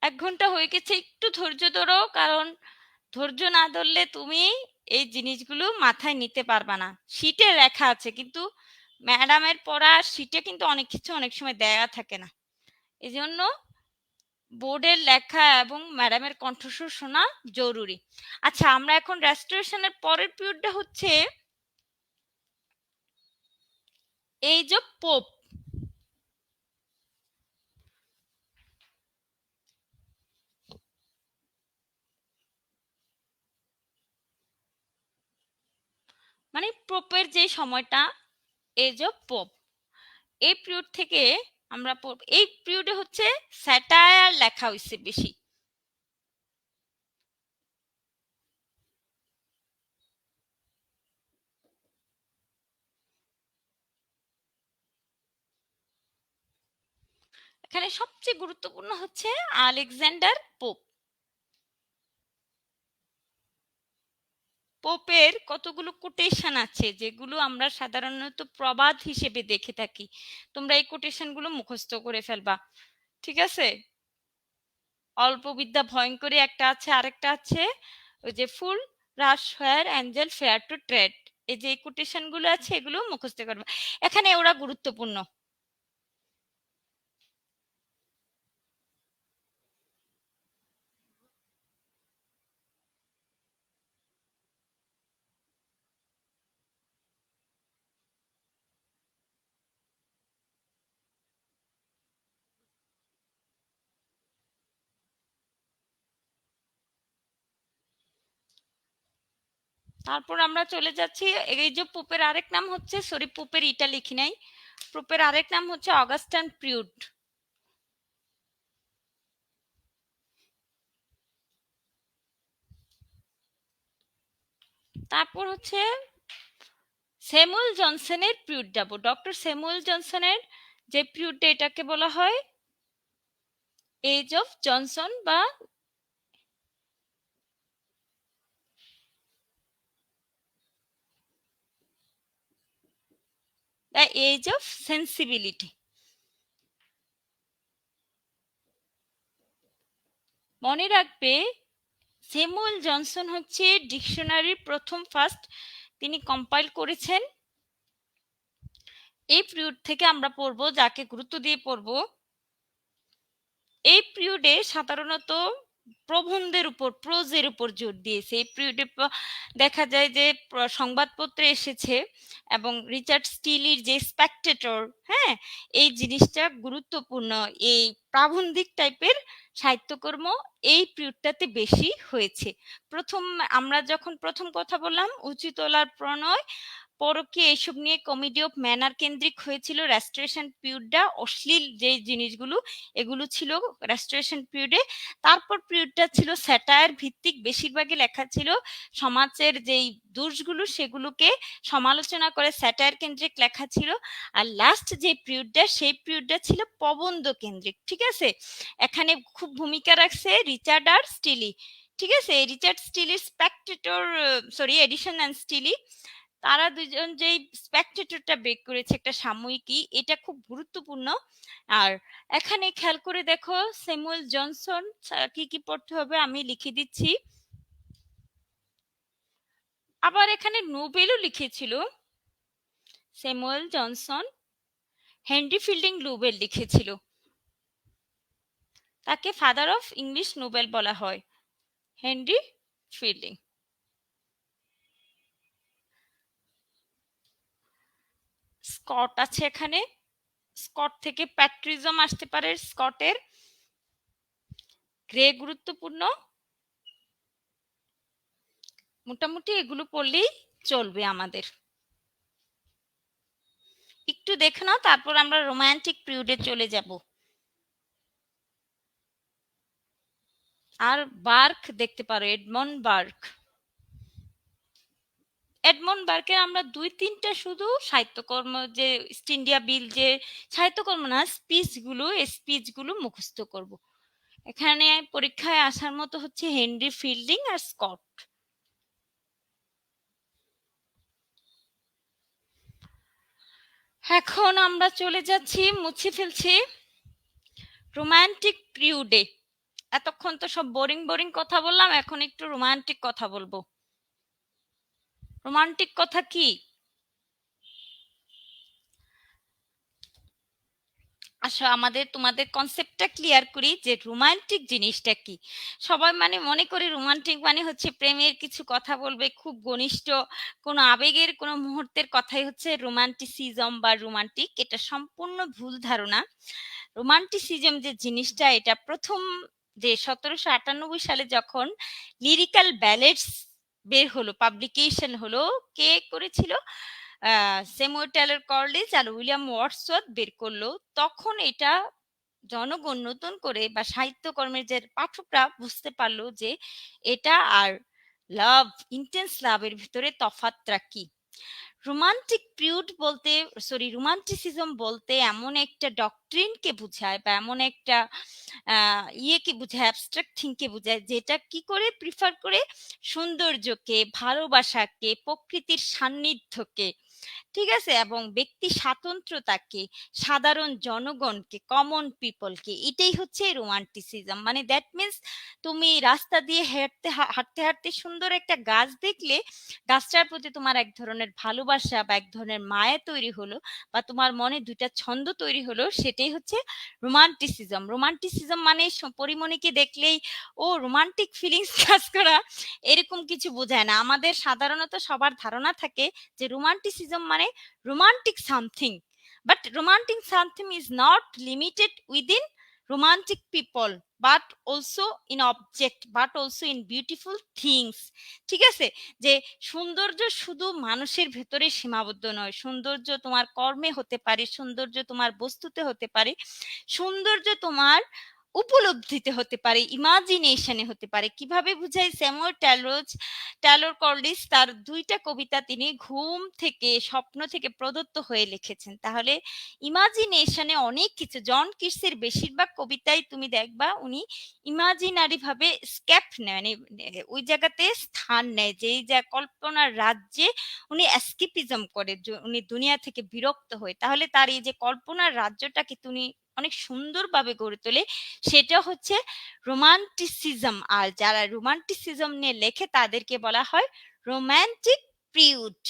1 ঘন্টা হয়ে গেছে, একটু ধৈর্য ধরো, কারণ ধৈর্য না ধরলে তুমি এই জিনিসগুলো মাথায় নিতে পারবা না। শিটে লেখা আছে, কিন্তু ম্যাডামের পড়া শিটে কিন্তু অনেক কিছু অনেক সময় দেয়া থাকে না, এই জন্য বোর্ডের লেখা এবং ম্যাডামের কণ্ঠস্বর শোনা জরুরি। আচ্ছা, আমরা এখন রেস্টোরেশনের পরের পিরিয়ডটা হচ্ছে এই যে পোপ। মানে পোপের যে সময়টা, এজ অফ পোপ, এই পিরিয়ড থেকে আমরা এই পিরিয়ডে হচ্ছে স্যাটায়ার লেখা হয়েছে বেশি। এখানে সবচেয়ে গুরুত্বপূর্ণ হচ্ছে আলেকজান্ডার পোপ। পোপের কতগুলো কোটেশন আছে যেগুলো আমরা সাধারণত প্রবাদ হিসেবে দেখে থাকি। তোমরা এই কোটেশনগুলো মুখস্থ করে ফেলবা, ঠিক আছে? অল্প বিদ্যা ভয়ঙ্করী একটা আছে, আরেকটা আছে ওই যে fool rush where angel fear to tread. এই যে কোটেশন গুলো আছে এগুলো মুখস্থ করবে, এখানে ওরা গুরুত্বপূর্ণ। তারপর আমরা চলে যাচ্ছি, এই যে পোপের আরেক নাম হচ্ছে, সরি পোপের ইটা লিখি নাই, পোপের আরেক নাম হচ্ছে অগাস্টান পিরিয়ড। তারপর হচ্ছে স্যামুয়েল জনসনের পিরিয়ড যাব, ডক্টর স্যামুয়েল জনসনের যে পিরিয়ডটা এটাকে বলা হয় এজ অফ জনসন বা দ্য এজ অফ সেন্সিবিলিটি। মনে রাখবে স্যামুয়েল জনসন হচ্ছে ডিকশনারির প্রথম ফার্স্ট তিনি কম্পাইল করেছেন। এই পিরিয়ড থেকে আমরা পড়বো, যাকে গুরুত্ব দিয়ে পড়বো, এই পিরিয়ডে সাধারণত প্রবন্ধের উপর, প্রোজের উপর জোর দিয়েছে। এই পিরিয়ডে দেখা যায় যে সংবাদপত্রে এসেছে এবং রিচার্ড স্টিলির যে স্পেকটেটর, হ্যাঁ, এই জিনিসটা গুরুত্বপূর্ণ। এই প্রাবন্ধিক টাইপের সাহিত্যকর্ম এই পিরিয়ডটাতে বেশি হয়েছে। প্রথম আমরা যখন প্রথম কথা বললাম উঁচুতলার প্রণয়, পরকীয়া, এইসব নিয়ে কমেডি অফ ম্যানার কেন্দ্রিক হয়েছিল রেস্টোরেশন পিরিয়ডটা। অশ্লীল যে জিনিসগুলো এগুলো ছিল রেস্টোরেশন পিরিয়ডে। তারপর পিরিয়ডটা ছিল স্যাটায়ার ভিত্তিক, বেশিরভাগই লেখা ছিল সমাজের যেই দোষগুলো সেগুলোকে সমালোচনা করে স্যাটায়ার কেন্দ্রিক লেখা ছিল। আর লাস্ট যে পিরিয়ডটা সেই পিরিয়ডটা ছিল প্রবন্ধ কেন্দ্রিক, ঠিক আছে? এখানে খুব ভূমিকা রাখছে রিচার্ড আর স্টিলি, ঠিক আছে? রিচার্ড স্টিলির spectator, sorry Addison and Steele, তারা দুজন যেই স্পেকটেটরটা বের করেছে একটা সাময়িকী, এটা খুব গুরুত্বপূর্ণ। আর এখানে খেয়াল করে দেখো স্যামুয়েল জনসন কি কি পড়তে হবে আমি লিখে দিচ্ছি। আবার এখানে নোবেলও লিখেছিল Samuel Johnson, Henry fielding Nobel লিখেছিল, তাকে ফাদার অফ ইংলিশ নোবেল বলা হয়, হেনরি ফিল্ডিং। স্কট আছে এখানে, স্কট থেকে প্যাট্রিজম আসতে পারে, স্কটের গ্রে গুরুত্বপূর্ণ। মোটামুটি এগুলো পড়লেই চলবে আমাদের। একটু দেখে নাও, তারপর আমরা রোমান্টিক পিরিয়ডে চলে যাব। আর বার্ক দেখতে পারো, এডমন্ড বার্ক। এডমন্ড বার্কের আমরা দুই তিনটা শুধু সাহিত্যকর্ম, যে ইস্ট ইন্ডিয়া বিল, যে সাহিত্যকর্ম না স্পিচগুলো, এই স্পিচগুলো মুখস্থ করব। এখানে পরীক্ষায় আসার মতো হচ্ছে হেনরি ফিল্ডিং আর স্কট। এখন আমরা চলে যাচ্ছি, মুছে ফেলছি রোমান্টিক পিরিয়ডে। এতক্ষণ তো সব বোরিং বোরিং কথা বললাম, এখন একটু রোমান্টিক কথা বলবো। রোমান্টিক কথা কি? আসো আমাদের তোমাদের কনসেপ্টটা ক্লিয়ার করি যে রোমান্টিক জিনিসটা কি। সবাই মানে মনে করে রোমান্টিক মানে হচ্ছে প্রেমের কিছু কথা বলবে, খুব ঘনিষ্ঠ কোনো আবেগের কোনো মুহূর্তের কথাই হচ্ছে রোমান্টিসিজম বা রোমান্টিক। এটা সম্পূর্ণ ভুল ধারণা। রোমান্টিসিজম যে জিনিসটা, এটা প্রথম যে 1798 সালে যখন লিরিক্যাল ব্যালেডস বের হলো, পাবলিকেশন হলো। কে করেছিল? স্যামুয়েল টেলর কলিন্স আর উইলিয়াম ওয়ার্ডসওয়ার্থ বের করলো। তখন এটা জনগণ নতুন করে বা সাহিত্যকর্মের যে পাঠকরা বুঝতে পারলো যে এটা আর লাভ, ইন্টেন্স লাভের ভিতরে তফাৎটা কি। রোমান্টিক পিরিয়ড বলতে, সরি, রোমান্টিসিজম বলতে এমন একটা ডক্ট্রিনকে বোঝায় বা এমন একটা ইয়েকে বোঝায়, অ্যাবস্ট্রাক্ট থিংকে বোঝায়, যেটা কি করে প্রিফার করে সৌন্দর্যকে, ভালোবাসাকে, প্রকৃতির সান্নিধ্যকে, ঠিক আছে, এবং ব্যক্তি স্বাতন্ত্র্যতাকে, সাধারণ জনগণকে, কমন পিপলকে। এটাই হচ্ছে রোমান্টিসিজম। মানে দ্যাট মিন্স তুমি রাস্তা দিয়ে হাঁটতে হাঁটতে সুন্দর একটা গাছ দেখলে গাছটার প্রতি তোমার এক ধরনের ভালোবাসা বা এক ধরনের মায়া তৈরি হলো, বা তোমার মনে দুইটা ছন্দ তৈরি হলো, সেটাই হচ্ছে রোমান্টিসিজম। রোমান্টিসিজম মানে পরিমণিকে দেখলেই ও রোমান্টিক ফিলিংস কাজ করা, এরকম কিছু বোঝায় না। আমাদের সাধারণত সবার ধারণা থাকে যে রোমান্টিসিজম মানে romantic something, but romantic something is not limited within romantic people, but also in object, but also in beautiful things। ঠিক আছে, যে সৌন্দর্য শুধু মানুষের ভেতরে সীমাবদ্ধ নয়, সৌন্দর্য তোমার কর্মে হতে পারে, সৌন্দর্য তোমার বস্তুতে হতে পারে, সৌন্দর্য তোমার উপলব্ধিতে হতে পারে, ইমাজিনেশনে হতে পারে। কিভাবে বুঝাই? স্যামুয়েল ট্যালর কলিন্স তার দুইটা কবিতা তিনি ঘুম থেকে, স্বপ্ন থেকে প্রদত্ত হয়ে লিখেছেন। তাহলে ইমাজিনেশনে অনেক কিছু, জন কিটসের বেশিরভাগ কবিতায় তুমি দেখবা উনি ইমাজিনারি ভাবে স্কেপ নেয়, মানে ওই জায়গাতে স্থান নেয়, যেই যা কল্পনার রাজ্যে উনি এস্কেপিজম করে, উনি দুনিয়া থেকে বিরক্ত হয়ে। তাহলে তার এই যে কল্পনার রাজ্যটাকে তুমি অনেক সুন্দরভাবে গড়ে তোলে, সেটা হচ্ছে রোমান্টিসিজম। আর যারা রোমান্টিসিজম নিয়ে লেখে তাদেরকে বলা হয় রোমান্টিক পিরিয়ড।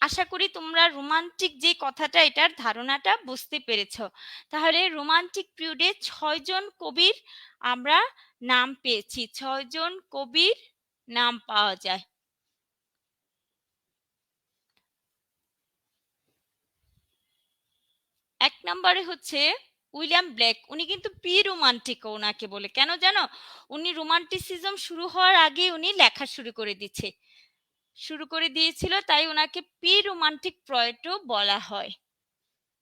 আশা করি তোমরা রোমান্টিক যে কথাটা, এটার ধারণাটা বুঝতে পেরেছ। তাহলে রোমান্টিক পিরিয়ডে 6জন কবির আমরা নাম পেয়েছি, 6জন কবির নাম পাওয়া যায়। এক নম্বরে হচ্ছে উইলিয়াম ব্লেক। উনি কিন্তু প্রি রোমান্টিক ওনাকে বলে, কেন জানো? উনি রোমান্টিসিজম শুরু হওয়ার আগে উনি লেখা শুরু করে দিয়েছিল, তাই ওনাকে প্রি রোমান্টিক পয়েটও বলা হয়।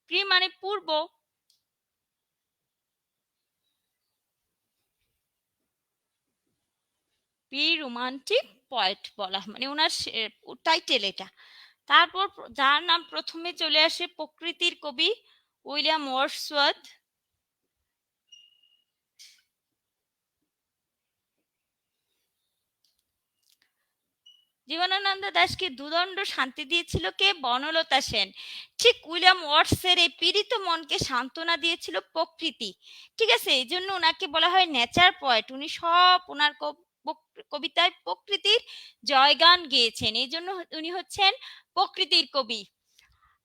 প্রি মানে পূর্ব, প্রি রোমান্টিক পয়েট বলা মানে ওনার টাইটেল এটা। তারপর যার নাম প্রথমে চলে আসে, প্রকৃতির কবি উইলিয়াম ওয়ার্ডসওয়ার্থ। জীবনানন্দ দাশকে দুদণ্ড শান্তি দিয়েছিল কে? বনলতা সেন। ঠিক উইলিয়াম ওয়াটসের এই পীড়িত মনকে সান্ত্বনা দিয়েছিল প্রকৃতি। ঠিক আছে, এই জন্য ওনাকে বলা হয় নেচার পয়েট। উনি সব ওনার কবিতায় প্রকৃতির জয়গান গেয়েছেন, এই জন্য উনি হচ্ছেন প্রকৃতির কবি।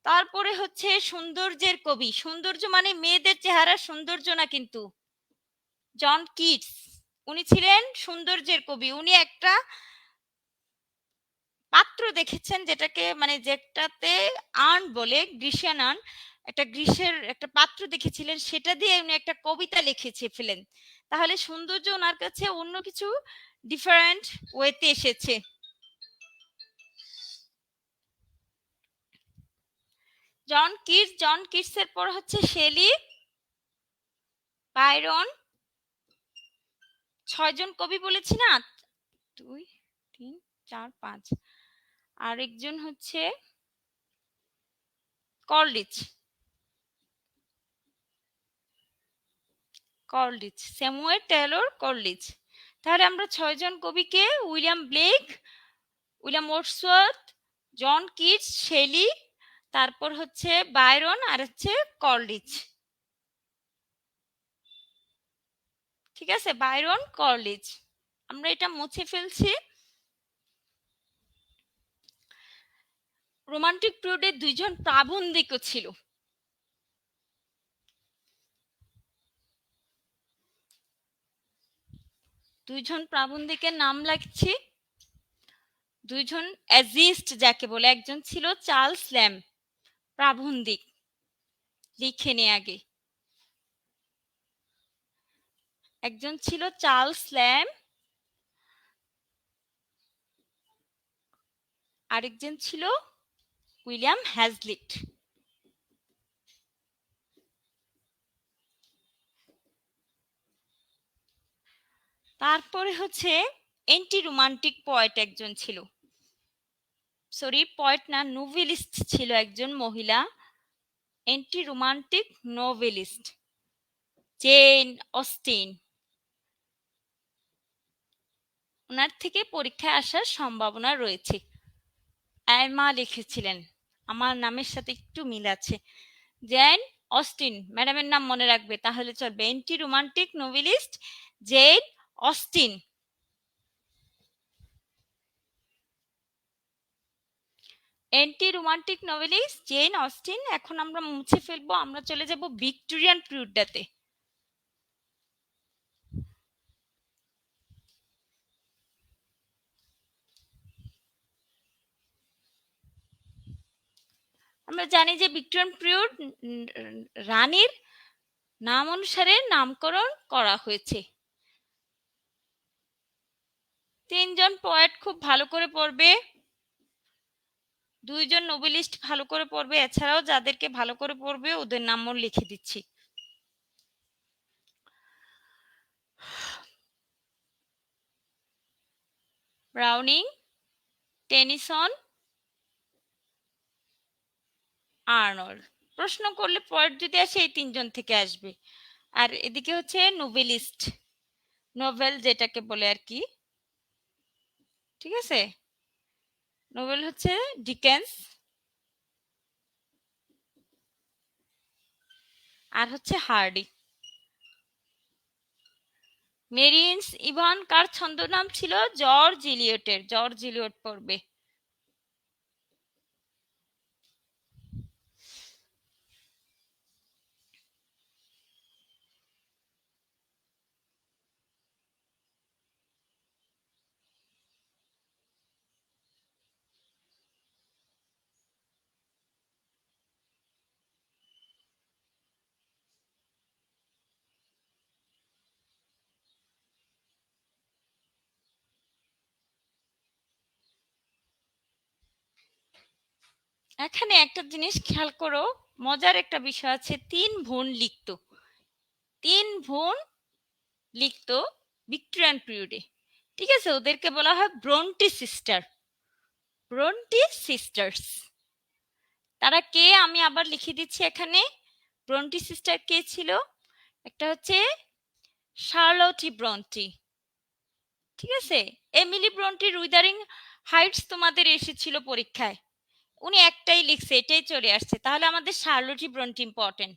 তারপরে হচ্ছে সৌন্দর্যের কবি। সৌন্দর্য মানে মেয়েদের চেহারা সৌন্দর্য না কিন্তু। জন কিটস, উনি ছিলেন সৌন্দর্যের কবি। উনি একটা পাত্র দেখেছেন, যেটাকে মানে যেটাতে আর্ন বলে, গ্রীষ্মিয়ান আর্ন, একটা গ্রীষ্মের একটা পাত্র দেখেছিলেন, সেটা দিয়ে উনি একটা কবিতা লিখেছে ফেলেন। তাহলে সৌন্দর্য ওনার কাছে অন্য কিছু ডিফারেন্ট ওয়েতে এসেছে। জন কিটসের পর হচ্ছে শেলি, বাইরন। 6জন কবি বলেছি না? 2 3 4 5। আরেকজন হচ্ছে কলরিচ, স্যামুয়েল টেলর কলরিচ। তাহলে আমরা 6জন কবিকে, William Blake, William Wordsworth, John Keats, Shelley, তারপর হচ্ছে বাইরন, আর হচ্ছে কলরিচ। ঠিক আছে, বাইরন, কলরিচ, আমরা এটা মুছে ফেলছি। রোমান্টিক পিরিয়ডে 2জন প্রাবন্ধিকও ছিল। দুইজন প্রাবন্ধিকের নাম লিখছি, দুইজন অ্যাজিস্ট যাকে বলে। একজন ছিল চার্লস ল্যাম্ব, প্রাবন্ধিক, লিখে নে আগে। একজন ছিল চার্লস ল্যাম্ব, আরেকজন ছিল উইলিয়াম হ্যাজলিট। তারপরে হচ্ছে অ্যান্টি রোমান্টিক পোয়েট একজন ছিল, সরি পোয়েট না, নোভেলিস্ট ছিল একজন মহিলা, anti romantic novelist, Jane Austen. ওনার থেকে পরীক্ষায় আসার সম্ভাবনা রয়েছে। এমা লিখেছিলেন, আমার নামের সাথে একটু মিল আছে। জেন অস্টিন, ম্যাডামের নাম মনে রাখবে তাহলে চলবে। Anti romantic novelist Jane Austen. Anti romantic novelist Jane Austen. এখন আমরা মুছে ফেলবো, আমরা চলে যাব ভিক্টোরিয়ান পিরিয়ডটাতে। আমরা জানি যে ভিক্টোরিয়ান পিরিয়ড রানীর নাম অনুসারে নামকরণ করা হয়েছে। তিনজন পোয়েট খুব ভালো করে পড়বে, দুইজন নোবেলিস্ট ভালো করে পড়বে, এছাড়াও যাদেরকে ভালো করে পড়বে ওদের নামও লিখে দিচ্ছি। Browning, Tennyson, Arnold. প্রশ্ন করলে পোয়েট যদি আসে এই তিনজন থেকে আসবে। আর এদিকে হচ্ছে নোবেলিস্ট, নোবেল যেটাকে বলে আর কি, ঠিক আছে। নোবেল হচ্ছে ডিকেন্স, আর হচ্ছে হার্ডি। মেরিন্স ইভান কার ছদ্মনাম ছিল? জর্জ ইলিয়টের। জর্জ ইলিয়ট পড়বে। এখানে একটা জিনিস খেয়াল করো, মজার একটা বিষয় আছে। তিন বোন লিখতো, তিন বোন লিখতো ভিক্টোরিয়ান পিরিয়ডে, ঠিক আছে। ওদেরকে বলা হয় ব্রন্টি সিস্টার, ব্রন্টি সিস্টার্স। তারা কে আমি আবার লিখে দিচ্ছি এখানে। ব্রন্টি সিস্টার কে ছিল? একটা হচ্ছে শার্লটি ব্রন্টি, ঠিক আছে। এমিলি ব্রন্টির উইদারিং হাইটস তোমাদের এসেছিল পরীক্ষায়, উনি একটাই লিখছে, এটাই চলে আসছে, তাহলে আমাদের শার্লটি ব্রন্টি ইম্পর্টেন্ট।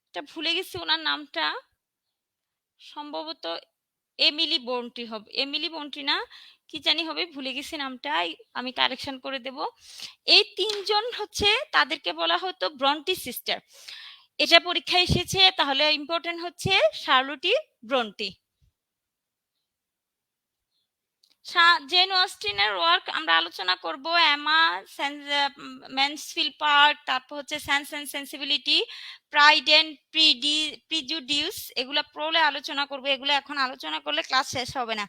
এটা ভুলে গেছি ওনার নামটা, সম্ভবত এমিলি বন্টি হবে, এমিলি বন্টি না কি জানি হবে, ভুলে গেছি নামটা, আমি কারেকশন করে দেব। এই তিনজন হচ্ছে, তাদেরকে বলা হতো ব্রন্টি সিস্টার। এটা পরীক্ষায় এসেছে, তাহলে ইম্পর্টেন্ট হচ্ছে শার্লটি ব্রন্টি। জেন অস্টিনের ওয়ার্ক আমরা আলোচনা করব, এমা, ম্যানসফিল্ড পার্ক, তারপর হচ্ছে sense and sensibility, pride and prejudice, এগুলো পড়লে আলোচনা করব। এগুলো এখন আলোচনা করলে ক্লাস শেষ হবে না,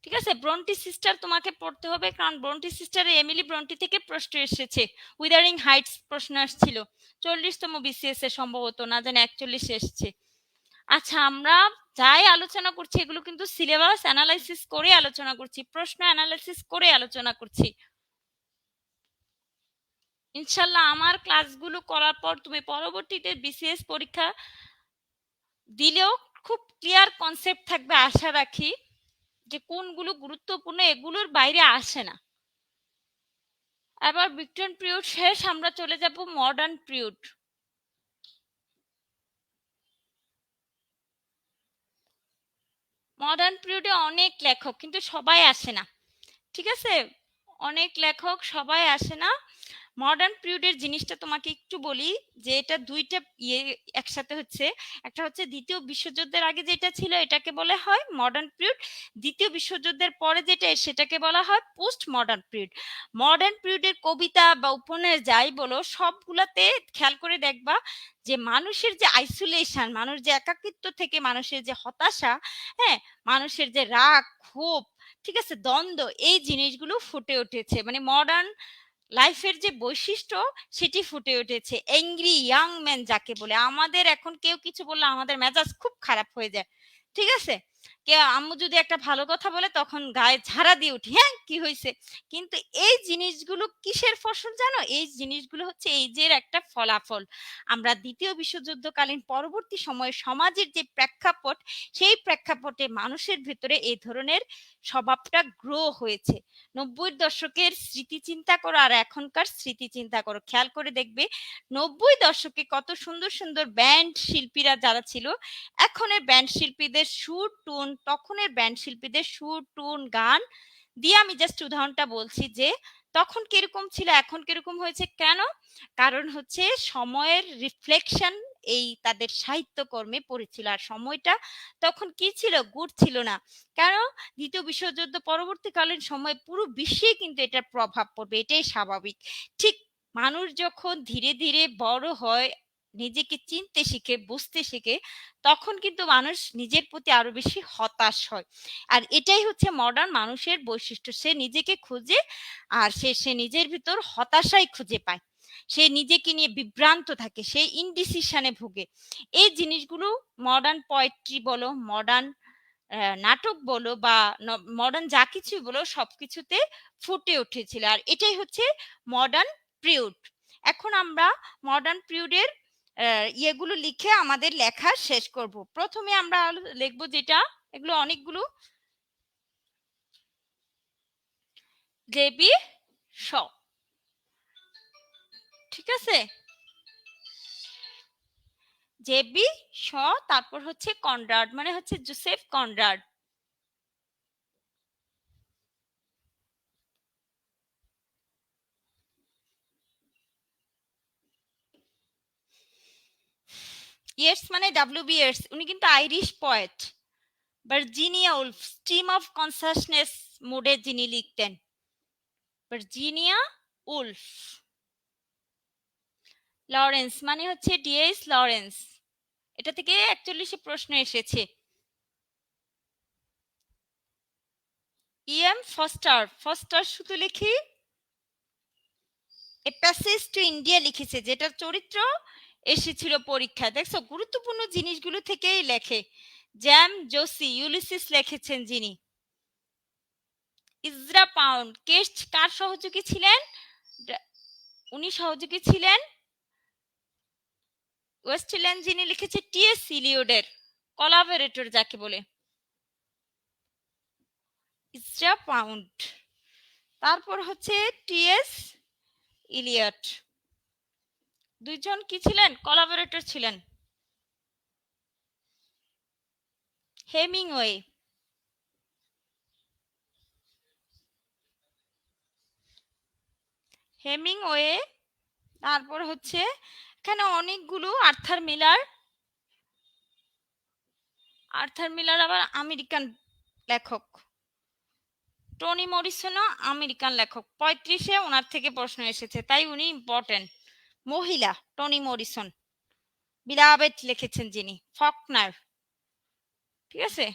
ঠিক আছে। ব্রন্টি সিস্টার তোমাকে পড়তে হবে, কারণ ব্রন্টি সিস্টারে এমিলি ব্রন্টি থেকে প্রশ্ন এসেছে। উইদারিং হাইটস প্রশ্ন আসছিল 40তম বিসিএস এ, সম্ভবত না জানি 41 এসেছে। আচ্ছা, আমরা যাই আলোচনা করছি এগুলো কিন্তু সিলেবাস অ্যানালাইসিস করে আলোচনা করছি, প্রশ্ন অ্যানালাইসিস করে আলোচনা করছি। ইনশাল্লাহ আমার ক্লাসগুলো করার পর তুমি পরবর্তীতে বিসিএস পরীক্ষা দিলেও খুব ক্লিয়ার কনসেপ্ট থাকবে, আশা রাখি, যে কোনগুলো গুরুত্বপূর্ণ, এগুলোর বাইরে আসে না। এবার ভিক্টোরিয়ান পিরিয়ড শেষ, আমরা চলে যাব মডার্ন পিরিয়ড। মডার্ন পিরিয়ডে অনেক লেখক, কিন্তু সবাই আসে না, ঠিক আছে। অনেক লেখক, সবাই আসে না। মডার্ন পিরিয়ডের জিনিসটা তোমাকে একটু বলি, যে এটা দুইটা ইয়ে একসাথে হচ্ছে। একটা হচ্ছে দ্বিতীয় বিশ্বযুদ্ধের আগে যেটা ছিল এটাকে বলা হয় মডার্ন পিরিয়ড, দ্বিতীয় বিশ্বযুদ্ধের পরে যেটা সেটাকে বলা হয় পোস্ট মডার্ন পিরিয়ড। মডার্ন পিরিয়ডের কবিতা বা উপন্যাস যাই বলো সবগুলাতে খেয়াল করে দেখবা যে মানুষের যে আইসোলেশন, মানুষ যে একাকিত্ব থেকে মানুষের যে হতাশা, হ্যাঁ, মানুষের যে রাগ ক্ষোভ, ঠিক আছে, দ্বন্দ্ব, এই জিনিসগুলো ফুটে উঠেছে। মানে মডার্ন লাইফের যে বৈশিষ্ট্য সেটি ফুটে উঠেছে। অ্যাংরি ইয়াং ম্যান যাকে বলে, আমাদের এখন কেউ কিছু বললে আমাদের মেজাজ খুব খারাপ হয়ে যায়, ঠিক আছে, কেউ আম্মু যদি একটা ভালো কথা বলে তখন গায়ে ঝাড়া দিয়ে উঠি, হ্যাঁ কি হয়েছে। কিন্তু এই জিনিসগুলো কিসের ফসল জানো? এই জিনিসগুলো হচ্ছে এই যে একটা ফলাফল। আমরা দ্বিতীয় বিশ্বযুদ্ধকালীন পরবর্তী সময়ে সমাজের যে প্রেক্ষাপট, সেই প্রেক্ষাপটে মানুষের ভিতরে এই ধরনের স্বভাবটা গ্রো হয়েছে। 90-এর দশকের স্মৃতি চিন্তা করো আর এখনকার স্মৃতি চিন্তা করো, খেয়াল করে দেখবে 90 দশকে কত সুন্দর সুন্দর ব্যান্ড শিল্পীরা যারা ছিল, এখনের ব্যান্ড শিল্পীদের সুর টুন, তখনের ব্যান্ড শিল্পীদের সুর টুন গান দিয়ে আমি জাস্ট উদাহরণটা বলছি যে তখন কিরকম ছিল এখন কিরকম হয়েছে। কেন? কারণ হচ্ছে সময়ের রিফ্লেকশন এই তাদের সাহিত্যকর্মে পড়েছিল। আর সময়টা তখন কি ছিল? গুড ছিল না। কেন? দ্বিতীয় বিশ্বযুদ্ধ পরবর্তীকালীন সময়ে পুরো বিশ্বে কিন্তু এটার প্রভাব পড়বে, এটাই স্বাভাবিক। ঠিক মানুষ যখন ধীরে ধীরে বড় হয়, নিজেকে চিনতে শিখে, বুঝতে শিখে, তখন কিন্তু মানুষ নিজের প্রতি আরো বেশি হতাশ হয়। আর এটাই হচ্ছে মডার্ন মানুষের বৈশিষ্ট্য, সে নিজেকে খুঁজে, আর সে নিজের ভিতর হতাশাই খুঁজে পায়, সে নিজেকে নিয়ে বিভ্রান্ত থাকে, সে ইনডিসিশনে ভোগে। এই জিনিসগুলো মডার্ন পোয়েট্রি বলো, মডার্ন নাটক বলো বা মডার্ন যা কিছু বলো সবকিছুতে ফুটে উঠেছিল। আর এটাই হচ্ছে মডার্ন পিরিয়ড। এখন আমরা মডার্ন পিরিয়ডের ইয়েগুলো লিখে আমাদের লেখা শেষ করব। প্রথমে আমরা লিখবো যেটা, এগুলো অনেকগুলো, জেবি শ, ঠিক আছে, জেবি শ, তারপর হচ্ছে কনরাড, মানে হচ্ছে জোসেফ কনরাড। ইয়েটস মানে ডাব্লিউ বি ইয়েটস, উনি কিন্তু Irish poet. Virginia Wolf stream of consciousness মোডে যিনি লিখতেন, ভার্জিনিয়া উলফ। লরেন্স মানে হচ্ছে ডিএস লরেন্স, এটা থেকে 41 প্রশ্ন এসেছে। ইএম ফস্টার, ফস্টার শুধু লিখি এ প্যাসেজ টু ইন্ডিয়া লিখেছে, যেটার চরিত্র এসেছিল পরীক্ষা। দেখছো গুরুত্বপূর্ণ জিনিসগুলো থেকেই লেখে। জ্যাম জোসি, ইউলিসিস লিখেছেন যিনি। ইজরা পাউন্ড, কেস্ট কার সহযোগী ছিলেন? উনি সহযোগী ছিলেন ওয়েস্টল্যান্ড, যিনি লিখেছে টিএস ইলিয়ডের কোলাবোরেটর যাকে বলে, ইজরা পাউন্ড। তারপর হচ্ছে টিএস ইলিয়ট, দুইজন কি ছিলেন? কোলাবোরেটর ছিলেন। Hemingway, Hemingway. তারপর হচ্ছে এখানে অনেকগুলো, আর্থার মিলার, আর্থার মিলার আবার আমেরিকান লেখক। টনি মরিসনও আমেরিকান লেখক। 35-এ ওনার থেকে প্রশ্ন এসেছে, তাই উনি ইম্পর্টেন্ট। মহিলা টনি মরিসন, বিলাবেট লিখেছেন যিনি। ফকনার, ঠিক আছে,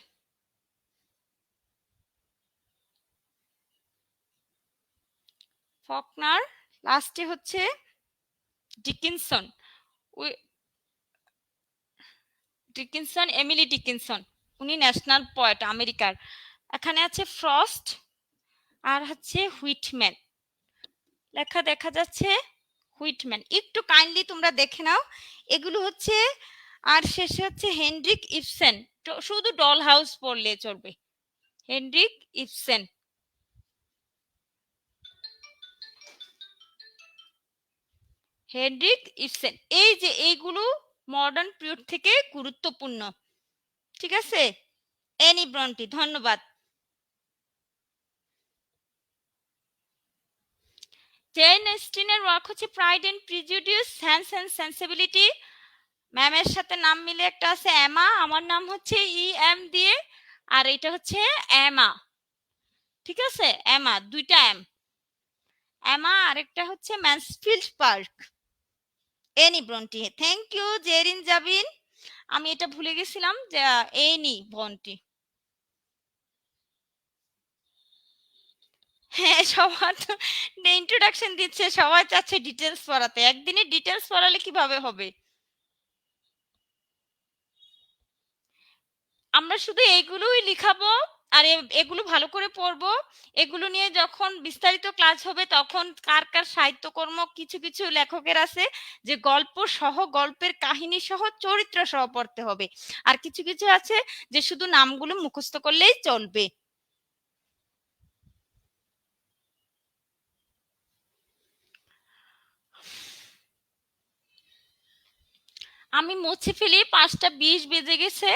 ফকনার। লাস্টে হচ্ছে ডিকিনসন, ডিকিনসন, এমিলি ডিকিনসন, উনি ন্যাশনাল পোয়েট আমেরিকার। এখানে আছে ফ্রস্ট আর হচ্ছে হুইটম্যান, লেখা দেখা যাচ্ছে হুইটম্যান। একটু কাইন্ডলি তোমরা দেখে নাও, এগুলো হচ্ছে। আর শেষে হচ্ছে হেনরিক ইবসেন, শুধু ডল হাউস পড়লে চলবে। হেনরিক ইবসেন, হেনরিক ইবসেন, এই যে এইগুলো মডার্ন পিরিয়ড থেকে গুরুত্বপূর্ণ, ঠিক আছে। এনি ব্রন্টি, ধন্যবাদ। জেন অস্টিনের ওয়ার্ক হচ্ছে pride and prejudice, sense and sensibility. ম্যামের সাথে নাম মিলে একটা আছে এমা, আমার নাম হচ্ছে এম দিয়ে, আর এটা হচ্ছে এমা। ঠিক আছে, এমা, দুইটা এম, এমা, আরেকটা হচ্ছে Mansfield Park. Anne Bronte, thank you Zerin Zabin. আমি এটা ভুলে গেছিলাম যে এনি ব্রন্টি। হ্যাঁ, সবার তো ইন্ট্রোডাকশন দিচ্ছে, সবাই চাচ্ছে ডিটেলস পড়াতে, একদিনে ডিটেলস পড়ালে কিভাবে হবে? আমরা শুধু এইগুলোই লিখাবো, আর এগুলো ভালো করে পড়বো। এগুলো নিয়ে যখন বিস্তারিত ক্লাস হবে তখন কার কার সাহিত্যকর্ম, কিছু কিছু লেখকের আছে যে গল্প সহ, গল্পের কাহিনী সহ, চরিত্র সহ পড়তে হবে, আর কিছু কিছু আছে যে শুধু নামগুলো মুখস্থ করলেই চলবে। আমি মুছে ফেলি, 5টা 20 বেজে গেছে।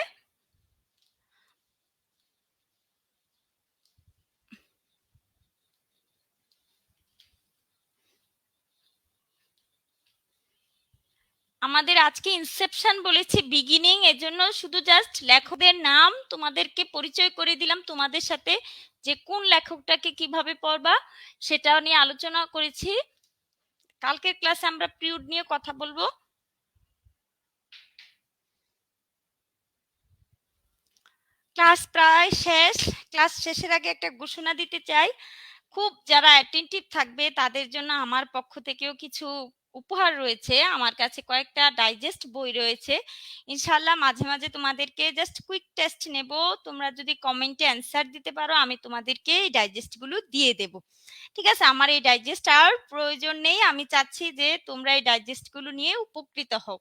আমাদের আজকে ইনসেপশন বলেছি বিগিনিং, এজন্য শুধু জাস্ট লেখকদের নাম তোমাদেরকে পরিচয় করে দিলাম তোমাদের সাথে, যে কোন লেখকটাকে কিভাবে পড়বা সেটা নিয়ে আলোচনা করেছি। কালকের ক্লাসে আমরা পিরিয়ড নিয়ে কথা বলবো। ক্লাস প্রায় শেষ। ক্লাস শেষের আগে একটা ঘোষণা দিতে চাই, খুব যারা অ্যাটেন্টিভ থাকবে তাদের জন্য আমার পক্ষ থেকেও কিছু উপহার রয়েছে। আমার কাছে কয়েকটা ডাইজেস্ট বই রয়েছে, ইনশাল্লাহ মাঝে মাঝে তোমাদেরকে জাস্ট কুইক টেস্ট নেব, তোমরা যদি কমেন্টে অ্যান্সার দিতে পারো আমি তোমাদেরকে এই ডাইজেস্টগুলো দিয়ে দেব। ঠিক আছে, আমার এই ডাইজেস্ট আর প্রয়োজন নেই, আমি চাচ্ছি যে তোমরা এই ডাইজেস্টগুলো নিয়ে উপকৃত হও।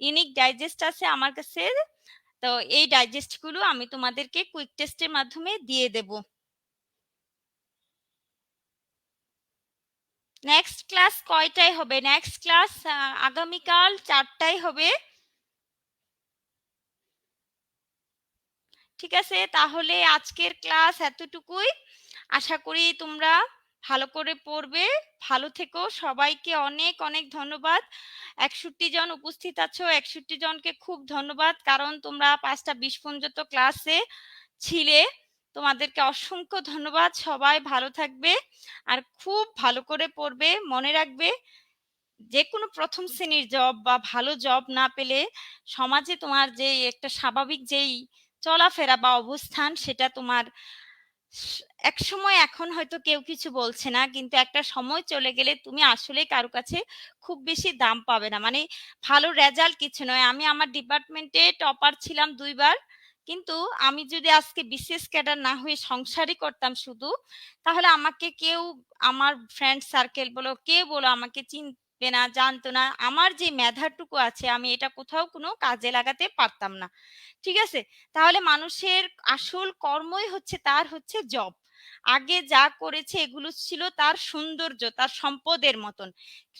ইউনিক ডাইজেস্ট আছে আমার কাছে, তো এই ডাইজেস্টগুলো আমি তোমাদেরকে কুইক টেস্টের মাধ্যমে দিয়ে দেব। নেক্সট ক্লাস কয়টায় হবে? নেক্সট ক্লাস আগামীকাল 4টায় হবে। ঠিক আছে, তাহলে আজকের ক্লাস এতটুকুই। আশা করি তোমরা ভালো করে পড়বে। ভালো থেকো, সবাইকে অনেক অনেক ধন্যবাদ। 61 জন উপস্থিত আছো, 61 জনকে খুব ধন্যবাদ, কারণ তোমরা 5টা 20 পর্যন্ত ক্লাসে ছিলে। তোমাদেরকে অসংখ্য ধন্যবাদ। সবাই ভালো থাকবে আর খুব ভালো করে পড়বে। মনে রাখবে, যে কোনো প্রথম শ্রেণীর জব বা ভালো জব না পেলে সমাজে তোমার যে একটা স্বাভাবিক যেই চলাফেরা বা অবস্থান, সেটা তোমার এক সময় এখন হয়তো কেউ কিছু বলছে না, কিন্তু একটা সময় চলে গেলে তুমি আসলে কারো কাছে খুব বেশি দাম পাবে না। মানে ভালো রেজাল্ট কিছু নয়। আমি আমার ডিপার্টমেন্টে টপার ছিলাম 2বার, কিন্তু আমি যদি আজকে বিসিএস ক্যাডার না হয়ে সংসারই করতাম শুধু, তাহলে আমাকে কেউ, আমার ফ্রেন্ড সার্কেল বলো, কে বলো, আমাকে চিনবে না, জানতো না। আমার যে মেধাটুকু আছে আমি এটা কোথাও কোনো কাজে লাগাতে পারতাম না। ঠিক আছে, তাহলে মানুষের আসল কর্মই হচ্ছে তার হচ্ছে জব। আগে যা করেছে এগুলো ছিল তার সৌন্দর্য, তার সম্পদের মতন।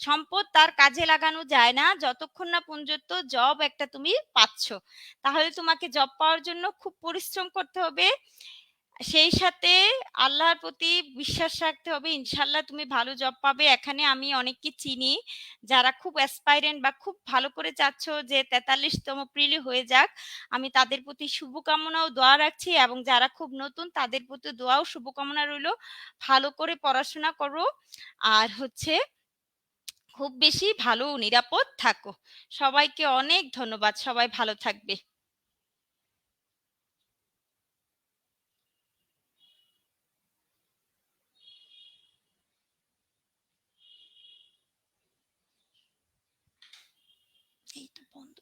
সম্পদ তার কাজে লাগানো যায় না যতক্ষণ না পর্যন্ত জব একটা তুমি পাচ্ছ। তাহলে তোমাকে জব পাওয়ার জন্য খুব পরিশ্রম করতে হবে, সেই সাথে আল্লাহর প্রতি বিশ্বাস রাখতে হবে। ইনশাল্লাহ তুমি ভালো জব পাবে। এখানে আমি অনেককে চিনি যারা খুব অ্যাসপাইরেন্ট বা খুব ভালো করে চাচ্ছ যে 43তম প্রিলি হয়ে যাক। আমি তাদের প্রতি শুভকামনা ও দোয়া রাখছি, এবং যারা খুব নতুন তাদের প্রতি দোয়া ও শুভকামনা রইলো। ভালো করে পড়াশোনা করো, আর হচ্ছে খুব বেশি ভালো ও নিরাপদ থাকো। সবাইকে অনেক ধন্যবাদ, সবাই ভালো থাকবে। এই তো বন্ধ।